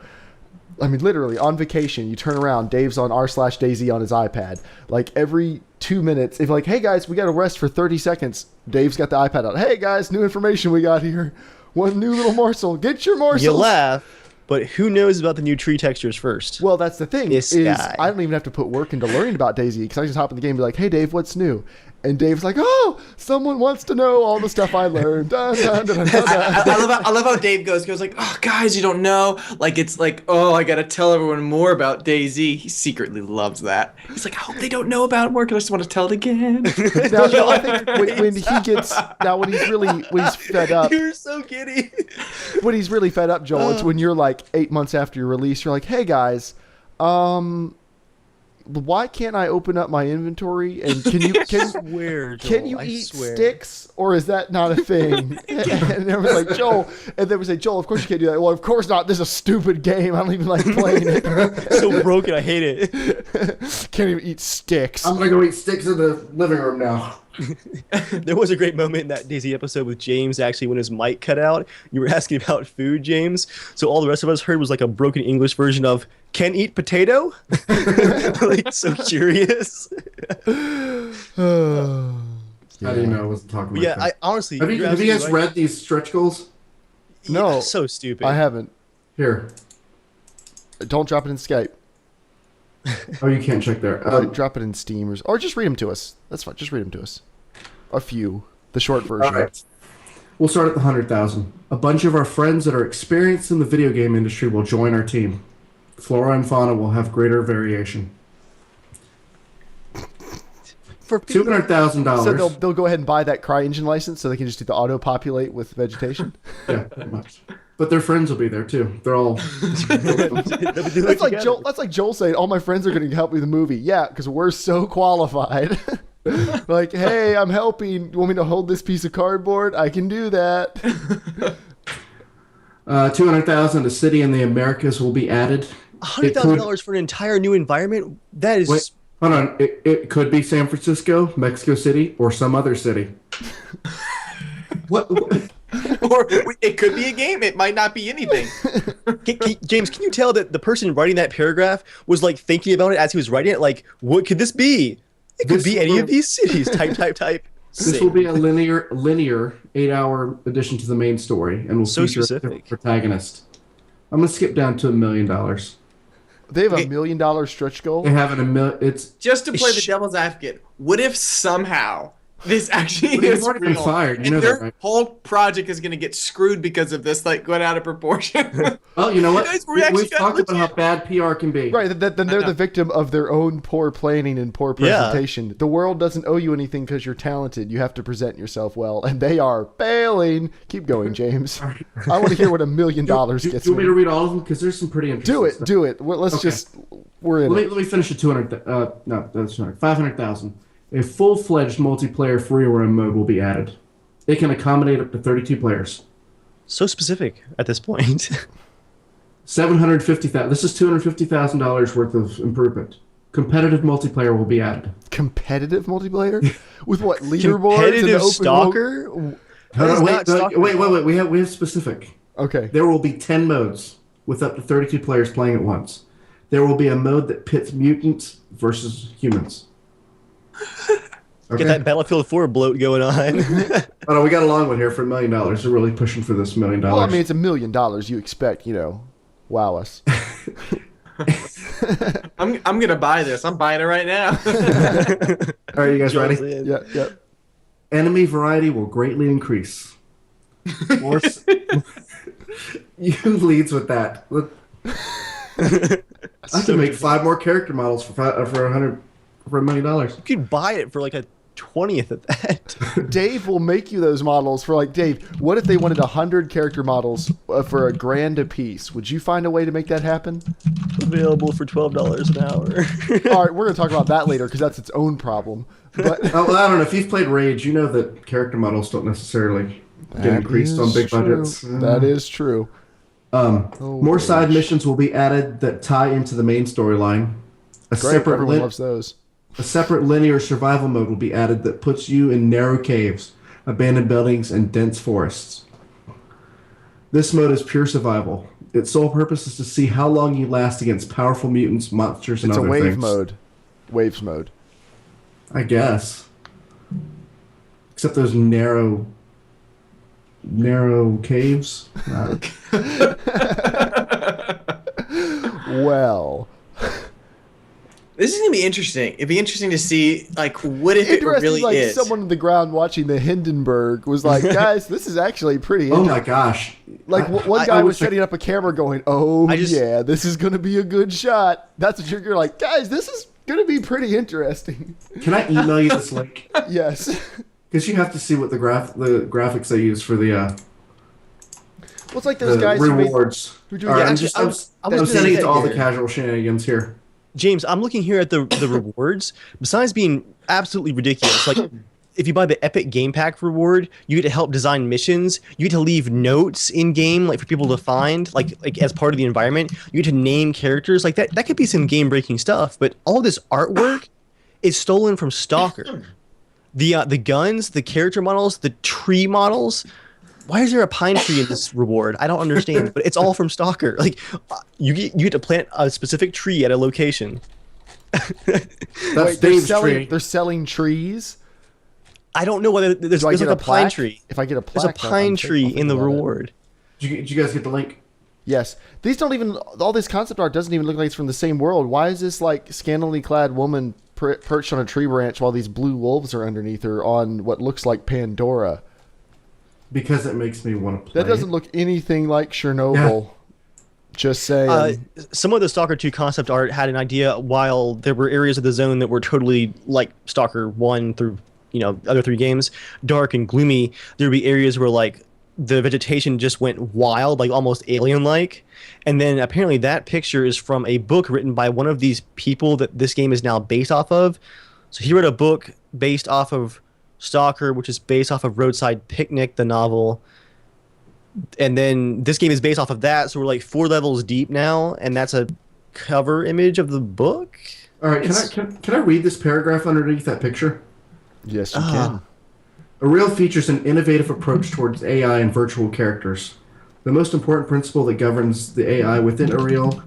I mean, literally, on vacation, you turn around, Dave's on r/DayZ on his iPad. Like, every 2 minutes, if like, hey, guys, we got to rest for 30 seconds, Dave's got the iPad out. Hey, guys, new information we got here. One new little morsel. Get your morsels. You laugh. But who knows about the new tree textures first? Well, that's the thing. This guy. I don't even have to put work into learning about DayZ because I just hop in the game and be like, hey, Dave, what's new? And Dave's like, oh, someone wants to know all the stuff I learned. Dun, dun, dun, dun, dun. I love how Dave goes like, oh, guys, you don't know. Like, it's like, oh, I got to tell everyone more about DayZ. He secretly loves that. He's like, I hope they don't know about it more because I just want to tell it again. Now, Joe, I think when he's fed up. You're so giddy. When he's really fed up, Joel, it's when you're like 8 months after your release, you're like, hey, guys, why can't I open up my inventory and can you eat sticks, or is that not a thing? And everyone's like, Joel, and they would say, Joel, of course you can't do that. Well, of course not. This is a stupid game. I don't even like playing it. So broken, I hate it. Can't even eat sticks. I'm gonna go eat sticks in the living room now. There was a great moment in that DayZ episode with James, actually, when his mic cut out. You were asking about food, James. So all the rest of us heard was like a broken English version of "can eat potato." Like, so curious. How do you know I wasn't talking about that? I honestly... Have you guys read these stretch goals? No. Yeah, so stupid. I haven't. Here. Don't drop it in Skype. Oh, you can't check there. Drop it in Steam or just read them to us. That's fine. Just read them to us. A few. The short version. All right. We'll start at the 100,000. A bunch of our friends that are experienced in the video game industry will join our team. Flora and fauna will have greater variation. For $200,000. So they'll go ahead and buy that CryEngine license so they can just do the auto-populate with vegetation? Yeah, pretty much. But their friends will be there too. They're all... That's like Joel saying, all my friends are going to help me with the movie. Yeah, because we're so qualified. Like, hey, I'm helping. You want me to hold this piece of cardboard? I can do that. $200,000, a city in the Americas will be added. $100,000 for an entire new environment? That is... Wait, hold on. It could be San Francisco, Mexico City, or some other city. What? Or it could be a game. It might not be anything. James, can you tell that the person writing that paragraph was like thinking about it as he was writing it? Like, what could this be? It could be any of these cities. Type. This will be a linear 8-hour addition to the main story, and will So feature a specific. protagonist. I'm gonna skip down to $1 million. They have $1 million stretch goal. They have it's Just to play the devil's advocate, what if somehow this actually They've is already been real, fired, you and know their that, right? whole project is going to get screwed because of this, like going out of proportion? Well, you know what? Guys, we actually We've got talked about how legit- bad PR can be. Right, then they're the victim of their own poor planning and poor presentation. The world doesn't owe you anything because you're talented. You have to present yourself well, and they are failing. Keep going, James. I want to hear what $1 million Do gets you want me to read all of them? Because there's some pretty interesting Do it, stuff. do it. Well, let's just. We're in. Let me finish at 500,000. A full-fledged multiplayer free roam mode will be added. It can accommodate up to 32 players. So specific at this point. $750,000. This is $250,000 worth of improvement. Competitive multiplayer will be added. Competitive multiplayer with what leaderboards and Competitive open stalker? Hold on, wait. We have specific. Okay. There will be 10 modes with up to 32 players playing at once. There will be a mode that pits mutants versus humans. Okay. Get that Battlefield 4 bloat going on. Oh, no, we got a long one here for $1 million. They're really pushing for this $1 million. Well, I mean, it's $1 million. You expect, wow us. I'm gonna buy this. I'm buying it right now. All right, you guys ready? Yeah, yeah. Enemy variety will greatly increase. More you leads with that. Look, I can make 5 more character models for $100 for $1 million. You could buy it for like a 20th of that. Dave will make you those models for Dave, what if they wanted 100 character models for $1,000 a piece? Would you find a way to make that happen? Available for $12 an hour. All right, we're going to talk about that later because that's its own problem. But Well, I don't know. If you've played Rage, you know that character models don't necessarily get increased on big budgets. That is true. More side missions will be added that tie into the main storyline. Great, everyone loves those. A separate linear survival mode will be added that puts you in narrow caves, abandoned buildings, and dense forests. This mode is pure survival. Its sole purpose is to see how long you last against powerful mutants, monsters, and It's a other wave things. mode. Waves mode. I guess. Except those narrow caves. Well, This is gonna be interesting. It'd be interesting to see, what if it really is? someone on the ground watching the Hindenburg was like, guys, this is actually pretty Oh interesting. my gosh. One guy was setting up a camera going, yeah, this is going to be a good shot. That's what you're like, guys, this is going to be pretty interesting. Can I email you this link? Yes. Because you have to see what the graphics they use for the Well, it's like those guys rewards. who do All right, yeah, I'm gonna sending say it to all the here. casual shenanigans here. James, I'm looking here at the rewards. Besides being absolutely ridiculous, like if you buy the Epic Game Pack reward, you get to help design missions. You get to leave notes in game, for people to find, like as part of the environment. You get to name characters, like that. That could be some game breaking stuff. But all this artwork is stolen from Stalker. The guns, the character models, the tree models. Why is there a pine tree in this reward? I don't understand, but it's all from Stalker. You get to plant a specific tree at a location. That's they're Dave's selling, tree. They're selling trees. I don't know whether there's Do I like get a a pine plaque? tree. If I get a There's plaque, a pine tree in the about it. reward. Did you guys get the link? Yes. These don't even, all this concept art doesn't even look like it's from the same world. Why is this scantily clad woman perched on a tree branch while these blue wolves are underneath her on what looks like Pandora? Because it makes me want to play. That doesn't look anything like Chernobyl. Yeah. Just saying. Some of the Stalker 2 concept art had an idea, while there were areas of the zone that were totally like Stalker 1 through other 3 games, dark and gloomy. There would be areas where the vegetation just went wild, almost alien-like. And then apparently that picture is from a book written by one of these people that this game is now based off of. So he wrote a book based off of Stalker, which is based off of Roadside Picnic, the novel. And then this game is based off of that, so we're 4 levels deep now, and that's a cover image of the book. All right, can I read this paragraph underneath that picture? Yes, you can. AREAL features an innovative approach towards AI and virtual characters. The most important principle that governs the AI within AREAL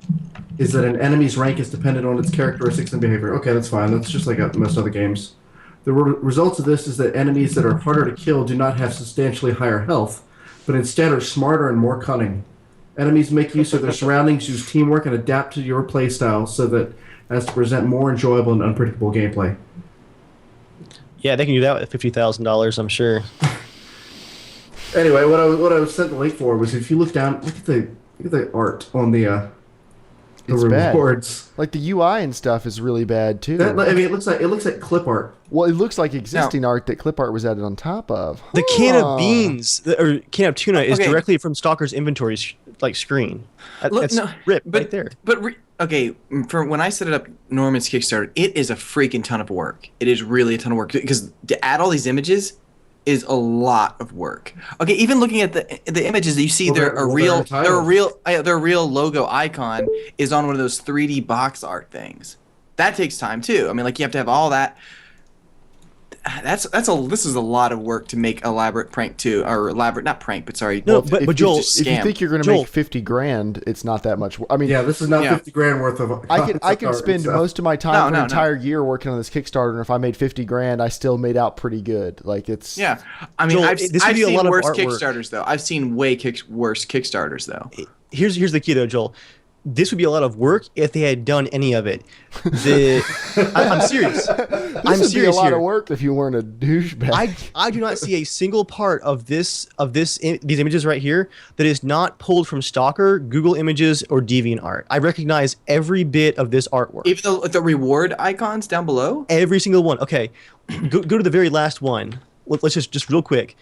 is that an enemy's rank is dependent on its characteristics and behavior. Okay, that's fine. That's just like most other games. The results of this is that enemies that are harder to kill do not have substantially higher health, but instead are smarter and more cunning. Enemies make use of their surroundings, use teamwork, and adapt to your playstyle so that as to present more enjoyable and unpredictable gameplay. Yeah, they can do that with $50,000, I'm sure. Anyway, what I was sent the link for was if you look down, look at the art on the It's rewards. bad. Like the UI and stuff is really bad too. I mean, it looks like clip art. Well, it looks like existing art that clip art was added on top of. The can of beans, or can of tuna, is Okay. directly from Stalker's inventory screen. That's ripped right there. Okay, for when I set it up, Norman's Kickstarter, it is a freaking ton of work. It is really a ton of work because to add all these images is a lot of work. Okay, even looking at the images that you see, Well, their real logo icon is on one of those 3D box art things. That takes time too. I mean, like you have to have all that. This is a lot of work to make elaborate prank too, or elaborate not prank, but sorry. No, but Joel, if you think you're going to make 50 grand, it's not that much. I mean, Yeah, this is not 50 grand worth of. I can spend most of my time No, an entire year working on this Kickstarter, and if I made 50 grand, I still made out pretty good. Like it's Yeah, I mean, Joel, I've this would be a seen lot of worse artwork. Kickstarters though. I've seen way worse Kickstarters though. Here's the key though, Joel. This would be a lot of work if they had done any of it. I'm serious. this I'm would serious be a lot here. of work if you weren't a douchebag. I do not see a single part of these images right here that is not pulled from Stalker, Google Images, or DeviantArt. I recognize every bit of this artwork. Even the reward icons down below. Every single one. Okay, go to the very last one. Let's just real quick.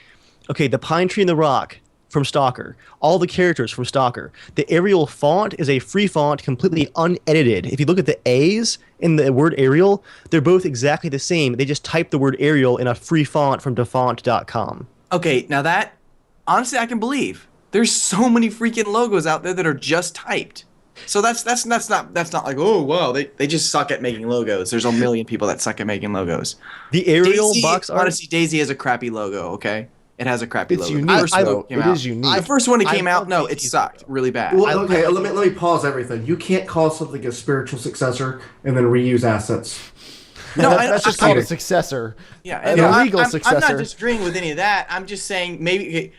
Okay, the pine tree and the rock from Stalker. All the characters from Stalker. The AREAL font is a free font, completely unedited. If you look at the A's in the word AREAL, they're both exactly the same. They just type the word AREAL in a free font from defont.com. Okay, now that honestly I can believe. There's so many freaking logos out there that are just typed. So that's not like, oh wow, they just suck at making logos. There's a million people that suck at making logos. The AREAL DayZ, box art. honestly, DayZ has a crappy logo. Okay, it has a crappy It's logo. unique, The first one though. came It out- is unique. The first one that I came out, love no, DayZ. it sucked really bad. Well, okay, let me pause everything. You can't call something a spiritual successor and then reuse assets. No, that's just called a successor. Yeah, An and illegal I'm successor. not disagreeing with any of that. I'm just saying maybe.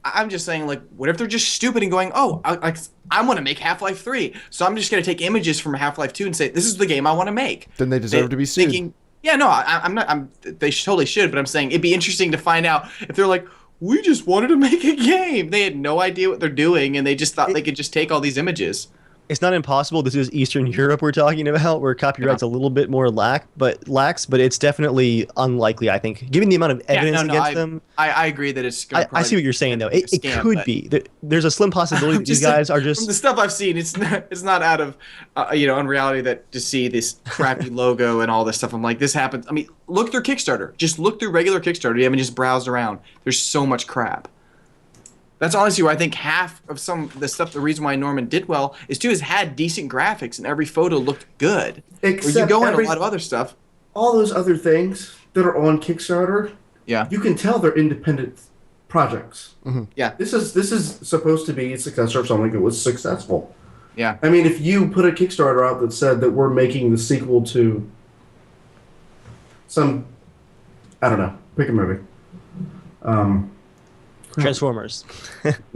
I'm just saying, like, what if they're just stupid and going, oh, I want to make Half-Life 3, so I'm just going to take images from Half-Life 2 and say, this is the game I want to make. Then they deserve to be sued. Thinking, yeah, no, I'm not. They totally should, but I'm saying it'd be interesting to find out if they're like, we just wanted to make a game. They had no idea what they're doing, and they just thought they could just take all these images. It's not impossible. This is Eastern Europe we're talking about, where copyright's a little bit more lax, but it's definitely unlikely, I think. Given the amount of evidence against them. I agree that it's gonna I see what you're saying, though. It scam, could but- be. There's a slim possibility that these guys are From the just... stuff I've seen, it's not out of unreality that to see this crappy logo and all this stuff. I'm like, this happens. I mean, look through Kickstarter. Just look through regular Kickstarter. You haven't just browsed around. There's so much crap. That's honestly where I think half of the stuff, the reason why Norman did well, is too, has had decent graphics and every photo looked good. Except where you go in a lot of other stuff. All those other things that are on Kickstarter, Yeah. you can tell they're independent projects. Yeah. This is supposed to be a successor of something that was successful. Yeah. I mean, if you put a Kickstarter out that said that we're making the sequel to some, I don't know, pick a movie. Transformers.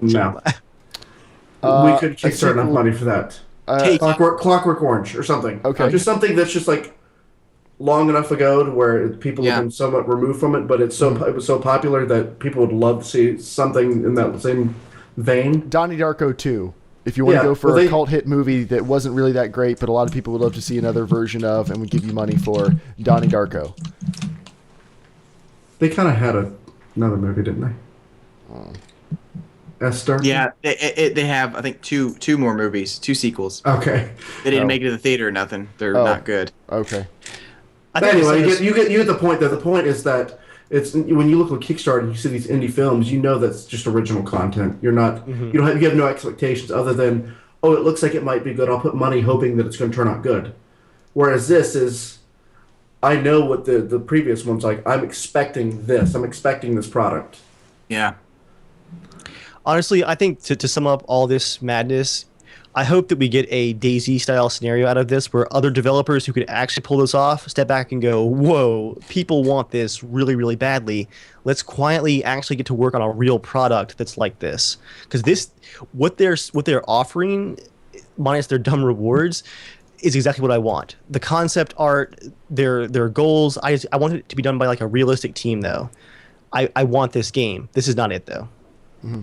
No. we could a Kickstarter enough sequel- money for that. Take Clockwork Orange or something. Okay. Just something that's just like long enough ago to where people have been somewhat removed from it, but it was so popular that people would love to see something in that same vein. Donnie Darko 2. If you want to go for a cult hit movie that wasn't really that great, but a lot of people would love to see another version of, and would give you money for Donnie Darko. They kind of had another movie, didn't they? Esther? Yeah, they have, I think, two more movies, 2 sequels. Okay. They didn't make it to the theater or nothing. They're not good. Okay. I think Anyway, it's- you get the point. Though the point is that it's when you look at Kickstarter and you see these indie films, you know that's just original content. You're not you have no expectations other than, oh, it looks like it might be good. I'll put money hoping that it's going to turn out good. Whereas this is, I know what the previous one's like. I'm expecting this. I'm expecting this product. Yeah. Honestly, I think to sum up all this madness, I hope that we get a DayZ style scenario out of this where other developers who could actually pull this off step back and go, whoa, people want this really, really badly. Let's quietly actually get to work on a real product that's like this. Because what they're offering, minus their dumb rewards, is exactly what I want. The concept art, their goals, I want it to be done by like a realistic team though. I want this game. This is not it though. Mm-hmm.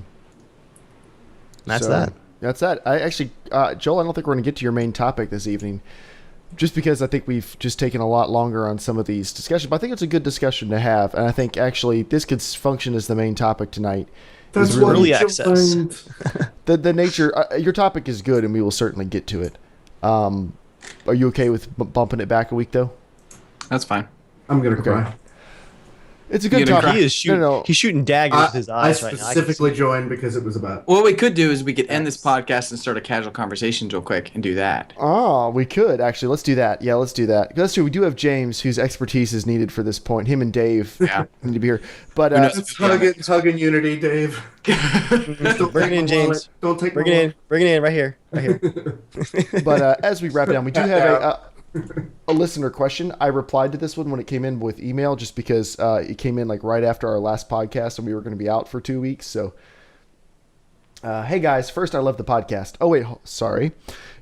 That's that. That's that. I actually, Joel, I don't think we're going to get to your main topic this evening, just because I think we've just taken a lot longer on some of these discussions. But I think it's a good discussion to have, and I think actually this could function as the main topic tonight. That's really early access. The nature. Your topic is good, and we will certainly get to it. Are you okay with bumping it back a week, though? That's fine. I'm gonna cry. It's a good gonna topic. cry? He is he's shooting daggers with his eyes I right now. specifically joined because it was about. What we could do is we could end this podcast and start a casual conversation real quick and do that. Oh, we could actually. Let's do that. Yeah, let's do that. That's true. We do have James, whose expertise is needed for this point. Him and Dave need to be here. But Let's hug in unity, Dave. Bring it in, James. Don't take Bring it in. Bring it in right here. Right here. but as we wrap it down, we do have a listener question. I replied to this one when it came in with email, just because it came in like right after our last podcast and we were going to be out for 2 weeks. So, hey guys, first I love the podcast. Oh wait, sorry.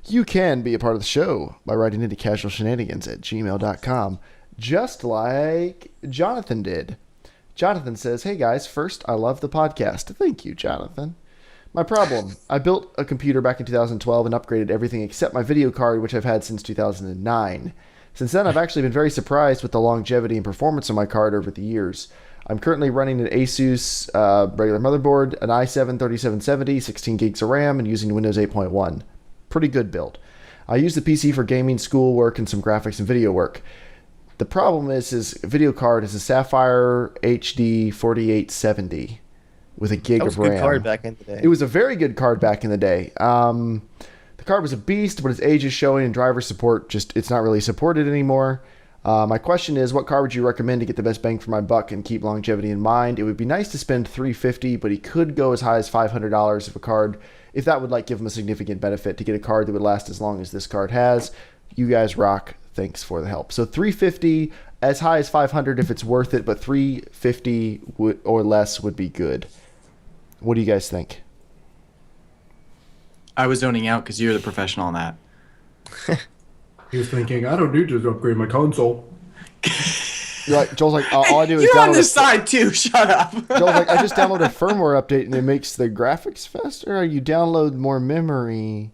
You can be a part of the show by writing into casualshenanigans@gmail.com, just like Jonathan did. Jonathan says, hey guys, first I love the podcast. Thank you, Jonathan. My problem, I built a computer back in 2012 and upgraded everything except my video card, which I've had since 2009. Since then, I've actually been very surprised with the longevity and performance of my card over the years. I'm currently running an Asus regular motherboard, an i7-3770, 16 gigs of RAM, and using Windows 8.1. Pretty good build. I use the PC for gaming, school work, and some graphics and video work. The problem is his video card is a Sapphire HD 4870. With a gig of RAM. That was a good card back in the day. It was a very good card back in the day. The card was a beast, but its age is showing, and driver support it's not really supported anymore. My question is, what card would you recommend to get the best bang for my buck and keep longevity in mind? It would be nice to spend $350, but he could go as high as $500 if that would give him a significant benefit to get a card that would last as long as this card has. You guys rock. Thanks for the help. So $350, as high as $500 if it's worth it, but $350 or less would be good. What do you guys think? I was zoning out because you're the professional on that. He was thinking, I don't need to upgrade my console. Joel's like, all I do is You're download on this side too. Shut up. Joel's like, I just download a firmware update and it makes the graphics faster. Or you download more memory.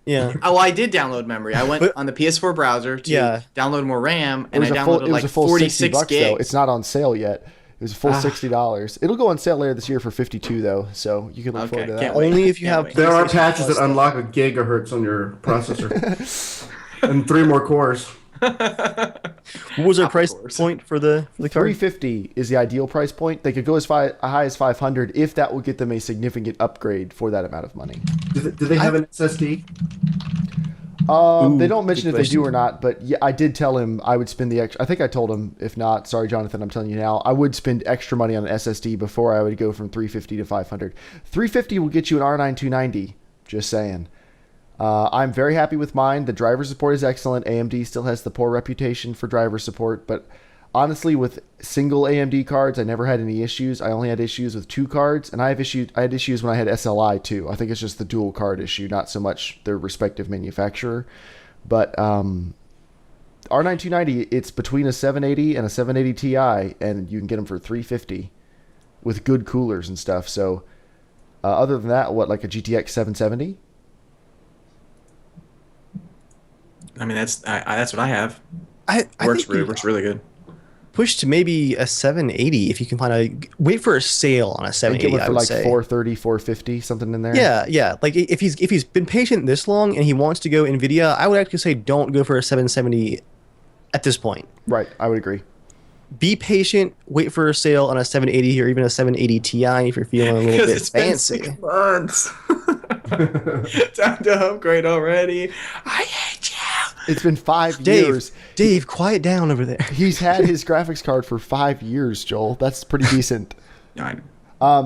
Yeah. Oh, I did download memory. I went on the PS4 browser to download more RAM, and I downloaded like 46 $60 gigs. though. It's not on sale yet. It was a full $60. It'll go on sale later this year for $52 though, so you can look forward to that. Can't wait. Only if you Can't have. wait. There are patches that unlock a gigahertz on your processor. And 3 more cores. What was our price point for the card? $350 is the ideal price point. They could go as high as $500 if that would get them a significant upgrade for that amount of money. Do they have an SSD? They don't mention if they do or not, but yeah, I did tell him I would spend the extra. I think I told him, if not, sorry, Jonathan, I'm telling you now, I would spend extra money on an SSD before I would go from $350 to $500. $350 will get you an R9 290. Just saying. I'm very happy with mine. The driver support is excellent. AMD still has the poor reputation for driver support, but honestly, with single AMD cards, I never had any issues. I only had issues with 2 cards, and I had issues when I had SLI too. I think it's just the dual card issue, not so much their respective manufacturer. But R9 290, it's between a 780 and a 780 Ti, and you can get them for $350 with good coolers and stuff. So other than that, like a GTX 770? I mean, that's what I have. I Works think really good. push to maybe a 780 if you can find wait for a sale on a Get 780. one I for would like say. 430, 450, something in there. Yeah. Like if he's been patient this long and he wants to go Nvidia, I would actually say don't go for a 770 at this point. Right, I would agree. Be patient, wait for a sale on a 780 or even a 780 Ti if you're feeling a little bit It's been fancy. 6 months. Time to upgrade already. I hate you. It's been 5 years. Dave, quiet down over there. He's had his graphics card for 5 years, Joel. That's pretty decent. I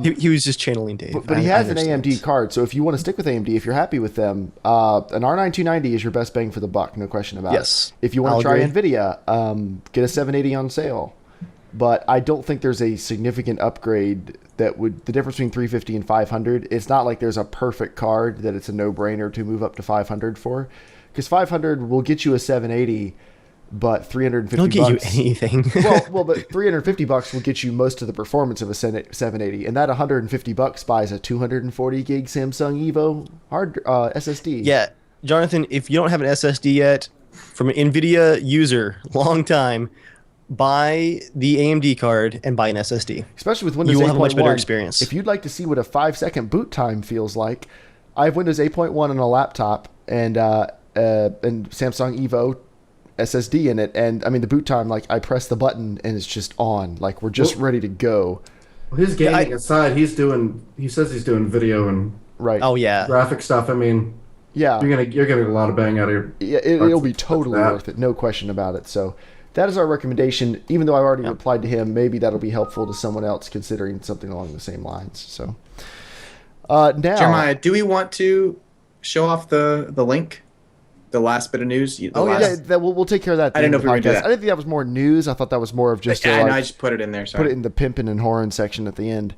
He was just channeling Dave. But he has an AMD card, so if you want to stick with AMD, if you're happy with them, an R9 290 is your best bang for the buck, no question about it. If you want to try Nvidia, get a 780 on sale. But I don't think there's a significant upgrade that would... The difference between 350 and 500, it's not like there's a perfect card that it's a no-brainer to move up to 500 for. Because 500 will get you a 780... But 350 It'll get bucks, you anything. but 350 bucks will get you most of the performance of a 780, and that 150 bucks buys a 240 gig Samsung Evo hard SSD. Yeah, Jonathan, if you don't have an SSD yet, from an Nvidia user, long time, buy the AMD card and buy an SSD. Especially with Windows 8.1. You will have a much better experience. If you'd like to see what a 5-second boot time feels like, I have Windows 8.1 on a laptop and Samsung Evo SSD in it, and I mean the boot time, like I press the button and it's just on, like we're just ready to go. His gaming aside, he says he's doing video and graphic stuff. I mean, yeah, you're getting a lot of bang out of your. Yeah, it'll be totally worth it, no question about it. So that is our recommendation. Even though I already replied to him, maybe that'll be helpful to someone else considering something along the same lines. So now, Jeremiah, do we want to show off the link? The last bit of news. We'll take care of that. I didn't know if we were going to do that. I didn't think that was more news. I thought that was more of just. I just put it in there. Sorry. Put it in the pimpin' and whoring section at the end.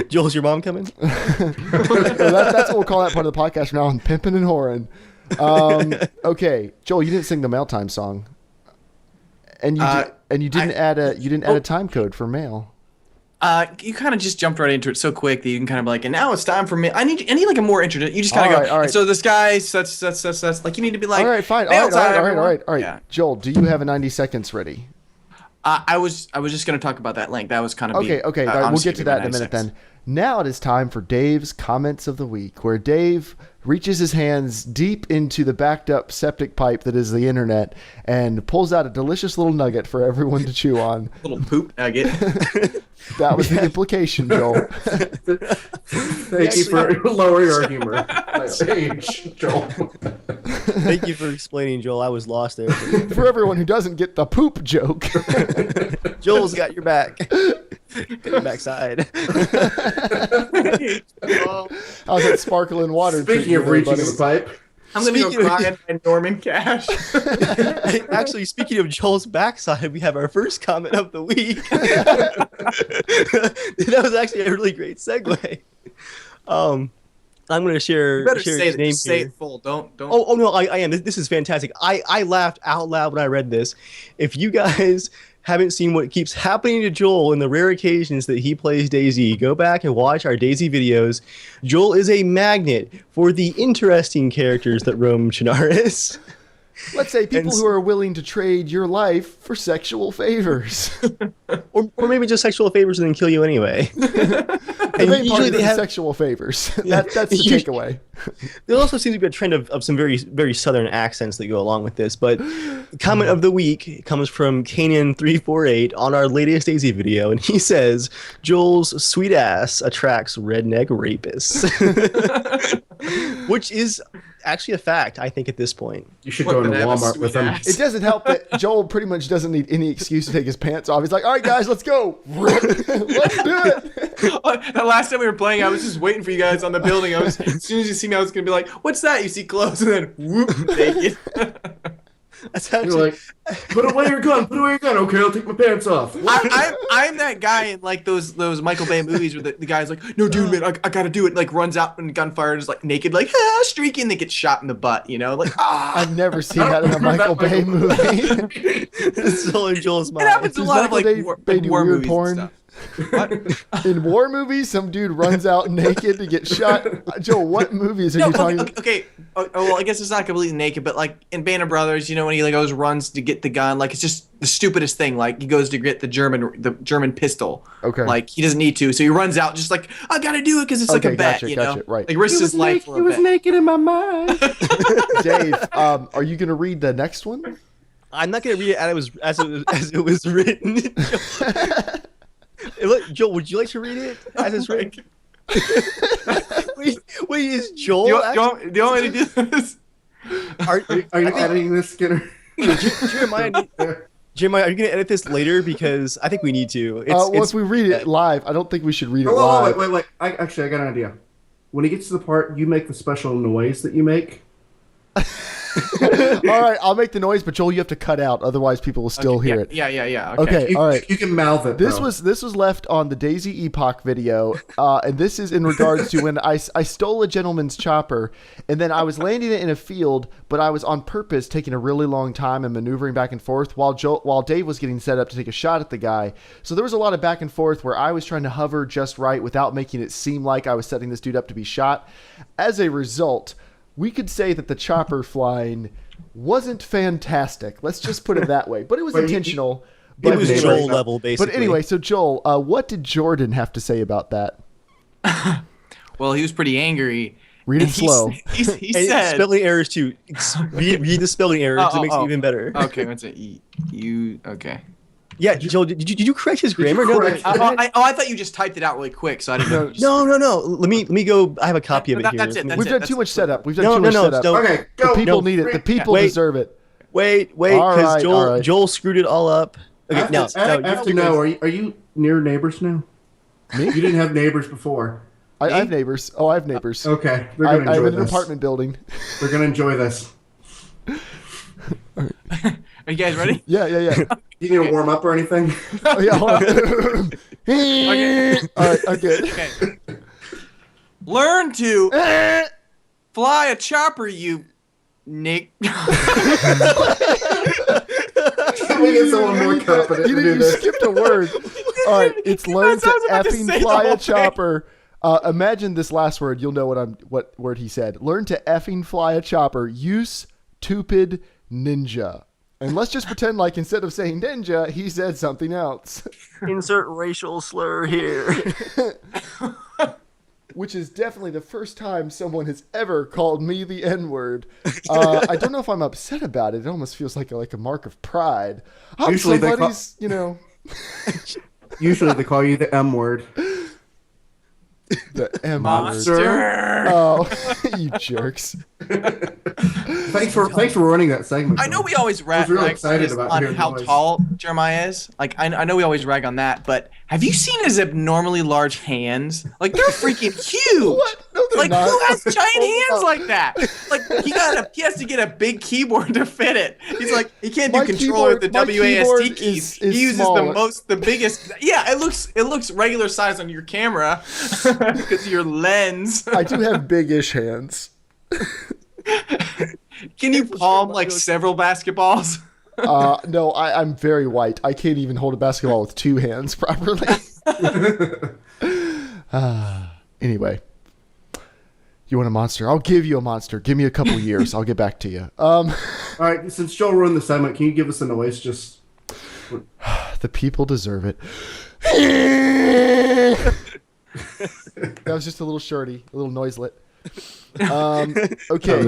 Joel's your mom coming? That's what we'll call that part of the podcast from now on. Pimpin' and whoring. Okay, Joel, you didn't sing the mail time song, and you didn't add a time code for mail. You kind of just jumped right into it so quick that you can kind of be like, and now it's time for me. I need like a more intro. You just kind of go. All right. So this guy, such like you need to be like. All right, fine. All right. Yeah. Joel, do you have a 90 seconds ready? I was just going to talk about that link. That was kind of okay. We'll get to that in a minute then. Now it is time for Dave's comments of the week, where Dave reaches his hands deep into the backed up septic pipe that is the internet and pulls out a delicious little nugget for everyone to chew on. Little poop nugget. That was the implication, Joel. Thank you for lowering our humor. Joel. Thank you for explaining, Joel. I was lost there. For everyone who doesn't get the poop joke. Joel's got your back. Got your backside. How's that sparkling water? Speaking of reaching the pipe. I'm going to go cry by Norman Cash. Actually, speaking of Joel's backside, we have our first comment of the week. That was actually a really great segue. I'm going to share. You better his name say here. it full. Don't. Oh no, I am. This is fantastic. I laughed out loud when I read this. If you guys haven't seen what keeps happening to Joel in the rare occasions that he plays DayZ, go back and watch our DayZ videos. Joel is a magnet for the interesting characters that roam Chernarus. Let's say people who are willing to trade your life for sexual favors. or maybe just sexual favors and then kill you anyway. And usually they have sexual favors. That's the takeaway. There also seems to be a trend of some very, very southern accents that go along with this. But comment of the week comes from Kanan348 on our latest DayZ video. And he says, Joel's sweet ass attracts redneck rapists. Which is actually a fact, I think, at this point. You should go into Walmart with him. It doesn't help that Joel pretty much doesn't need any excuse to take his pants off. He's like, all right, guys, let's go. Let's do it. That last time we were playing, I was just waiting for you guys on the building. As soon as you see me, I was going to be like, what's that? You see clothes and then whoop, naked. That's actually... You're like, put away your gun. Okay, I'll take my pants off. I'm that guy in like those Michael Bay movies where the guy's like, no, dude, man, I gotta do it. And, like runs out and gunfire is like naked, like streaky, and they get shot in the butt. You know, like I've never seen that in a Michael Bay movie. It's all in Joel's mind. It happens a lot of like war movies porn. And stuff. What? In war movies, some dude runs out naked to get shot. Joel, what movies are you talking about? Okay. Well, I guess it's not completely naked, but like in Band of Brothers, you know, when he like goes runs to get the gun, like it's just the stupidest thing. Like he goes to get the German pistol. Okay. Like he doesn't need to, so he runs out just like I gotta do it because it's like a bet, you know. Right. Like risks his life for a bet. He was naked in my mind. Dave, are you gonna read the next one? I'm not gonna read it as it was written. Joel, would you like to read it as it's written? Wait, is Joel? Do you want me to do this? Are you editing this, Skinner? Jeremiah Jeremiah, are you gonna edit this later? Because I think we need to. If we read it live, I don't think we should read it Oh, live. wait. I got an idea. When he gets to the part, you make the special noise that you make. All right, I'll make the noise, but Joel, you have to cut out, otherwise people will still hear it. Yeah. Okay, all right. You can mouth it. This though. was left on the DayZ Epoch video, and this is in regards to when I stole a gentleman's chopper, and then I was landing it in a field, but I was on purpose taking a really long time and maneuvering back and forth while Dave was getting set up to take a shot at the guy. So there was a lot of back and forth where I was trying to hover just right without making it seem like I was setting this dude up to be shot. As a result, we could say that the chopper flying wasn't fantastic. Let's just put it that way. But it was intentional. It was neighbor. Joel level, basically. But anyway, so Joel, what did Jordan have to say about that? Well, he was pretty angry. Read it And slow. He And said, spelling errors too. Read the spelling errors. It makes it even better. Okay, what's it? Okay. Yeah, Joel, did you correct his grammar? No, correct- I thought you just typed it out really quick, so I didn't know. no. Let me go. I have a copy of it here. That's it. We've done too much setup. We've done No, too much no, setup. don't. Okay, The go. people No, need it. The people wait. deserve it. Wait, All because right, Joel all right. Joel screwed it all up. Okay, now I have to know. Are you near neighbors now? Me? You didn't have neighbors before. I have neighbors. Oh, I have neighbors. Okay, they're I gonna live enjoy in an this. apartment building. They're gonna enjoy this. Are you guys ready? Yeah. You need to warm up or anything? Oh, yeah, hold on. All right, okay. Okay. Learn to fly a chopper, you Nick. Can we get someone more competent to do You this? skipped a word. All right, it's learn to I was about to effing say the fly whole a thing. chopper. Imagine this last word. You'll know what word he said. Learn to effing fly a chopper. Use stupid ninja. And let's just pretend like instead of saying ninja, he said something else. Insert racial slur here. Which is definitely the first time someone has ever called me the N-word. I don't know if I'm upset about it. It almost feels like a mark of pride. I'm Usually they call- somebody's, Usually they call you the M word. the M-word. Monster. Oh, you jerks. Thanks for running that segment. I know we always rag really excited about on hearing how noise. tall Jeremiah is. Like I know we always rag on that, but have you seen his abnormally large hands? Like they're freaking huge. What? No, they're Like not. who has giant hands like that? Like he has to get a big keyboard to fit it. He's like he can't do My controller with the keyboard- my keyboard WASD keys. is He uses smaller. the biggest. Yeah, it looks regular size on your camera because of your lens. I do have big-ish hands. Can you palm like several basketballs? No, I'm very white. I can't even hold a basketball with two hands properly. Anyway. You want a monster? I'll give you a monster. Give me a couple years. I'll get back to you. All right, since Joel ruined the segment, can you give us a noise? Just The people deserve it. That was just a little shorty, a little noiselet. Okay,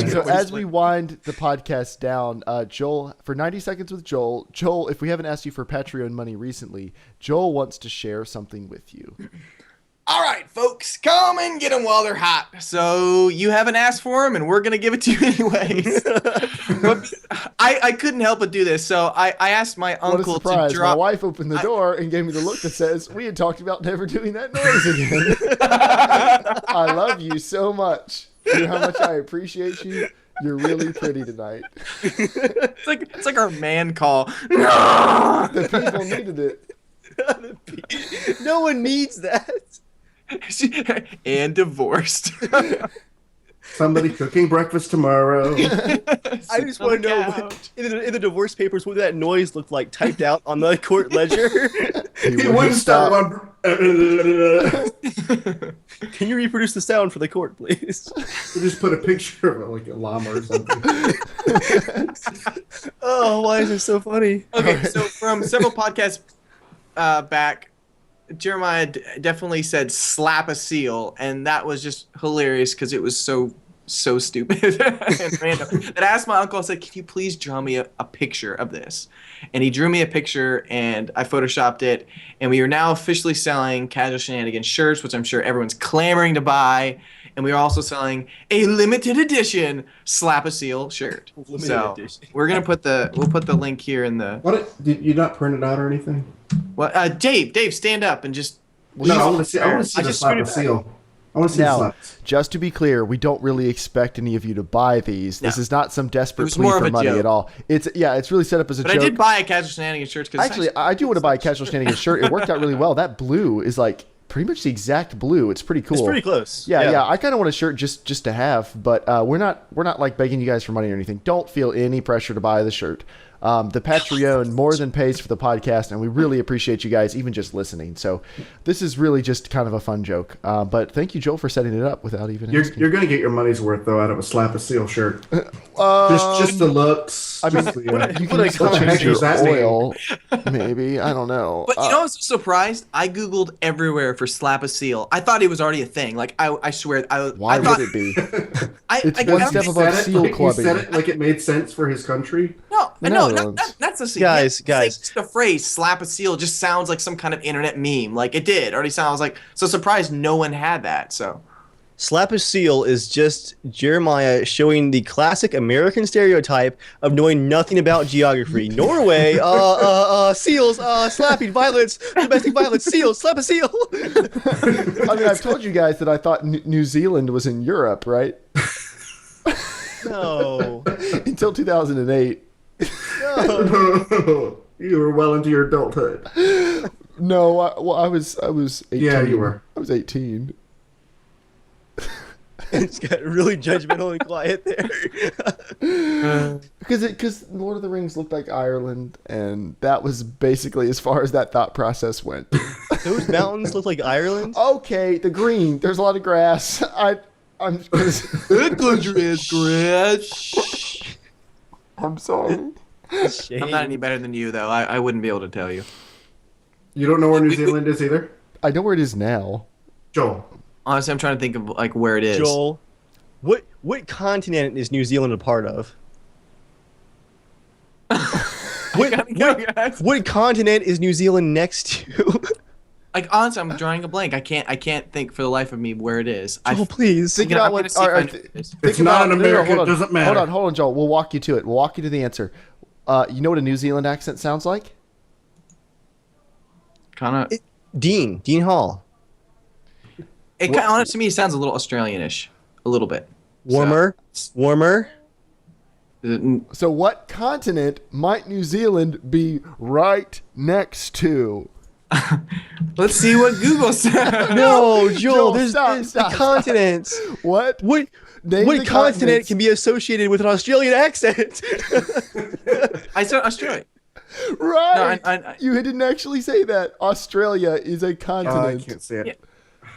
so as we wind the podcast down, Joel, for 90 seconds with Joel, if we haven't asked you for Patreon money recently, Joel wants to share something with you. All right, folks, come and get them while they're hot. So you haven't asked for them, and we're gonna give it to you anyways. But I couldn't help but do this. So I asked my What a uncle surprise. to My drop. wife opened the door and gave me the look that says, we had talked about never doing that noise again. I love you so much. You know how much I appreciate you? You're really pretty tonight. It's like our man call. The people needed it. No one needs that. And divorced. somebody cooking breakfast tomorrow. I just want to know what, in the divorce papers what that noise looked like typed out on the court ledger. He wouldn't stop. Can you reproduce the sound for the court, please? We just put a picture of like a llama or something. Oh, why is it so funny? Okay, so from several podcasts back, Jeremiah definitely said slap a seal, and that was just hilarious because it was so stupid and random. That I asked my uncle, I said, can you please draw me a picture of this? And he drew me a picture, and I photoshopped it, and we are now officially selling Casual Shenanigans shirts, which I'm sure everyone's clamoring to buy. and we are also selling a limited edition Slap a Seal shirt. Edition. We'll put the link here in the. What? Did you not print it out or anything? Well, Dave, stand up and just. No, I want to see. I want to see I the just slap screwed a it seal. I want to see the Now, slaps. just to be clear, we don't really expect any of you to buy these. This No. is not some It desperate was plea more of for a money joke. at all. It's really set up as a But joke. I did buy a Casual Shenanigans shirt because Actually, I do want to buy a Casual Shenanigans shirt. It worked out really well. That blue is like pretty much the exact blue. It's pretty cool. It's pretty close. Yeah. I kind of want a shirt just to have, but we're not like begging you guys for money or anything. Don't feel any pressure to buy the shirt. The Patreon more than pays for the podcast, and we really appreciate you guys even just listening. So this is really just kind of a fun joke. But thank you, Joel, for setting it up without even asking. You're gonna get your money's worth though out of a slap a seal shirt. Just the looks. I mean, just the, you can still what the change heck your is that name? oil, maybe. I don't know. But you know, I'm so surprised. I googled everywhere for Slap a Seal. I thought it was already a thing. Like I swear, Why I thought, would it be? I, It's I, one I, step You above said it seal like- clubbing. You said it like it made sense for his country. No, The no, Netherlands. that's the Guys, just the phrase "slap a seal" just sounds like some kind of internet meme. Like it did already sounds like. So surprised no one had that. So Slap a Seal is just Jeremiah showing the classic American stereotype of knowing nothing about geography. Norway, seals, slapping, violence, domestic violence, seals, slap a seal. I mean, I've told you guys that I thought New Zealand was in Europe, right? No. Until 2008. You were well into your adulthood. No, I was 18. Yeah, you were. I was 18. It's got really judgmental and quiet there. Because Lord of the Rings looked like Ireland, and that was basically as far as that thought process went. Those mountains look like Ireland. Okay, the green. There's a lot of grass. I'm that country is great. I'm sorry. Shame. I'm not any better than you though. I wouldn't be able to tell you. You don't know where New Zealand is either, I know where it is now. Joel. Honestly, I'm trying to think of like where it is. Joel, what continent is New Zealand a part of? What continent is New Zealand next to? Like honestly, I'm drawing a blank. I can't think for the life of me where it is. Oh, please. Think I'm about gonna what. see if I know Alright, what it is. It's not in America, hold on, it doesn't matter. Hold on, Joel. We'll walk you to it. We'll walk you to the answer. You know what a New Zealand accent sounds like? Kind of. Dean Hall. It kind of, honest to me, it sounds a little Australianish, a little bit. Warmer. So what continent might New Zealand be right next to? Let's see what Google says. No, Joel. Joel, There's stop, the stop. continents. What? What Name the continent continents. can be associated with an Australian accent? I said Australia. Right. No, I- you didn't actually say that. Australia is a I continent. can't see it. Yeah.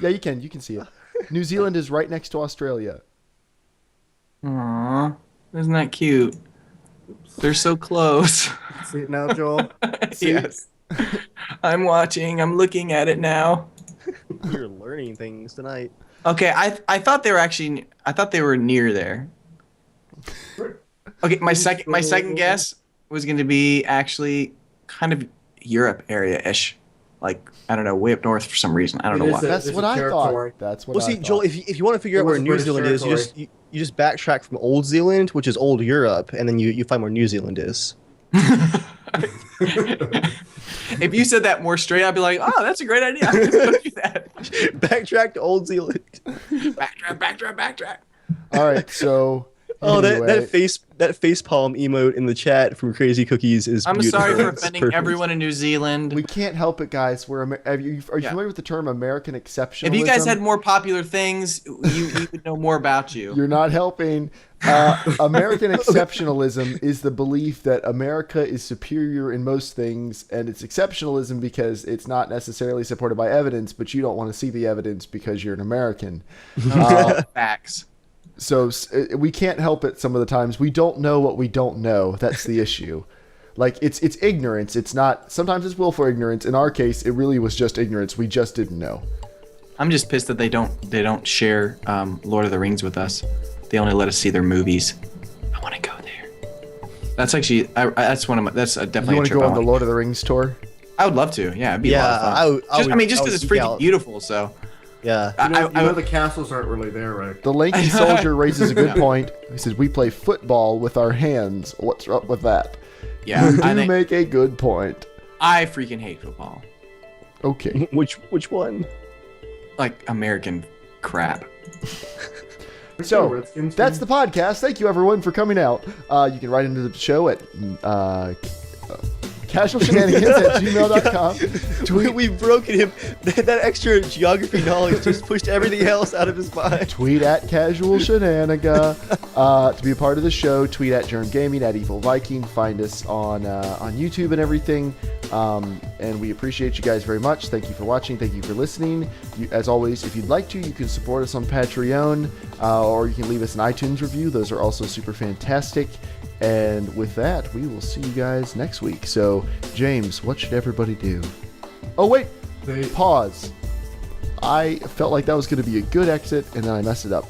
Yeah, you can. You can see it. New Zealand is right next to Australia. Aww, isn't that cute? They're so close. See it now, Joel? Yes. I'm watching. I'm looking at it now. You're learning things tonight. Okay, I thought they were actually. I thought they were near there. Okay, my second guess was going to be actually kind of Europe area-ish, like I don't know, way up north for some reason. I don't know It is why. That's It's what a I territory. thought. That's what Well, I see, thought. Joel, if you want to figure It out where was New British Zealand is, territory. you just backtrack from Old Zealand, which is Old Europe, and then you find where New Zealand is. If you said that more straight, I'd be like, oh, that's a great idea. I'm gonna go do that. Backtrack to Old Zealand. Backtrack. All right, so Oh, anyway, that face palm emote in the chat from Crazy Cookies is I'm beautiful. sorry for It's offending perfect. everyone in New Zealand. we can't help it, guys. Are you Yeah. familiar with the term American exceptionalism? If you guys had more popular things, we would know more about you. You're not helping. American exceptionalism is the belief that America is superior in most things, and it's exceptionalism because it's not necessarily supported by evidence, but you don't want to see the evidence because you're an American. Facts. So we can't help it some of the times. We don't know what we don't know. That's the issue. Like, it's ignorance. It's not... Sometimes it's willful ignorance. In our case, it really was just ignorance. We just didn't know. I'm just pissed that they don't share Lord of the Rings with us. They only let us see their movies. I want to go there. That's actually that's one of my that's definitely You want a to trip go I on the wanna- Lord of the Rings tour? I would love to. Yeah, it'd be a lot of fun. I would Just geek because it's out. freaking beautiful. So Yeah. You know the castles aren't really there, right? The lanky soldier raises a good point. He says, we play football with our hands. What's up with that? Yeah, You I do think make a good point. I freaking hate football. Okay. Which one? Like American crap. So, Redskins that's team? the podcast. Thank you, everyone, for coming out. You can write into the show at casualshenanigans@gmail.com. We've broken him. That extra geography knowledge just pushed everything else out of his mind. Tweet at casualshenaniga. To be a part of the show, tweet at JERMgaming, at Evil Viking. Find us on YouTube and everything. And we appreciate you guys very much. Thank you for watching. Thank you for listening. As always, if you'd like to, you can support us on Patreon, or you can leave us an iTunes review. Those are also super fantastic. And with that, we will see you guys next week. So, James, what should everybody do? Oh, wait. Pause. I felt like that was going to be a good exit, and then I messed it up.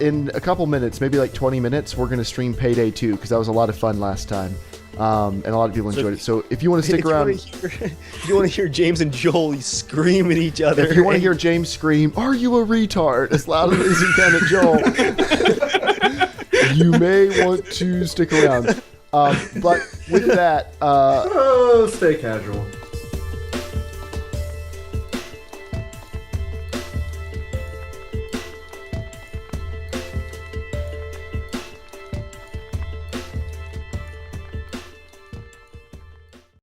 In a couple minutes, maybe like 20 minutes, we're going to stream Payday 2, because that was a lot of fun last time. And a lot of people enjoyed it. So if you want to stick around... If you want to hear James and Joel scream at each other... If you want to hear James scream, "Are you a retard?" as loud as you can at Joel... you may want to stick around. But with that... Stay casual.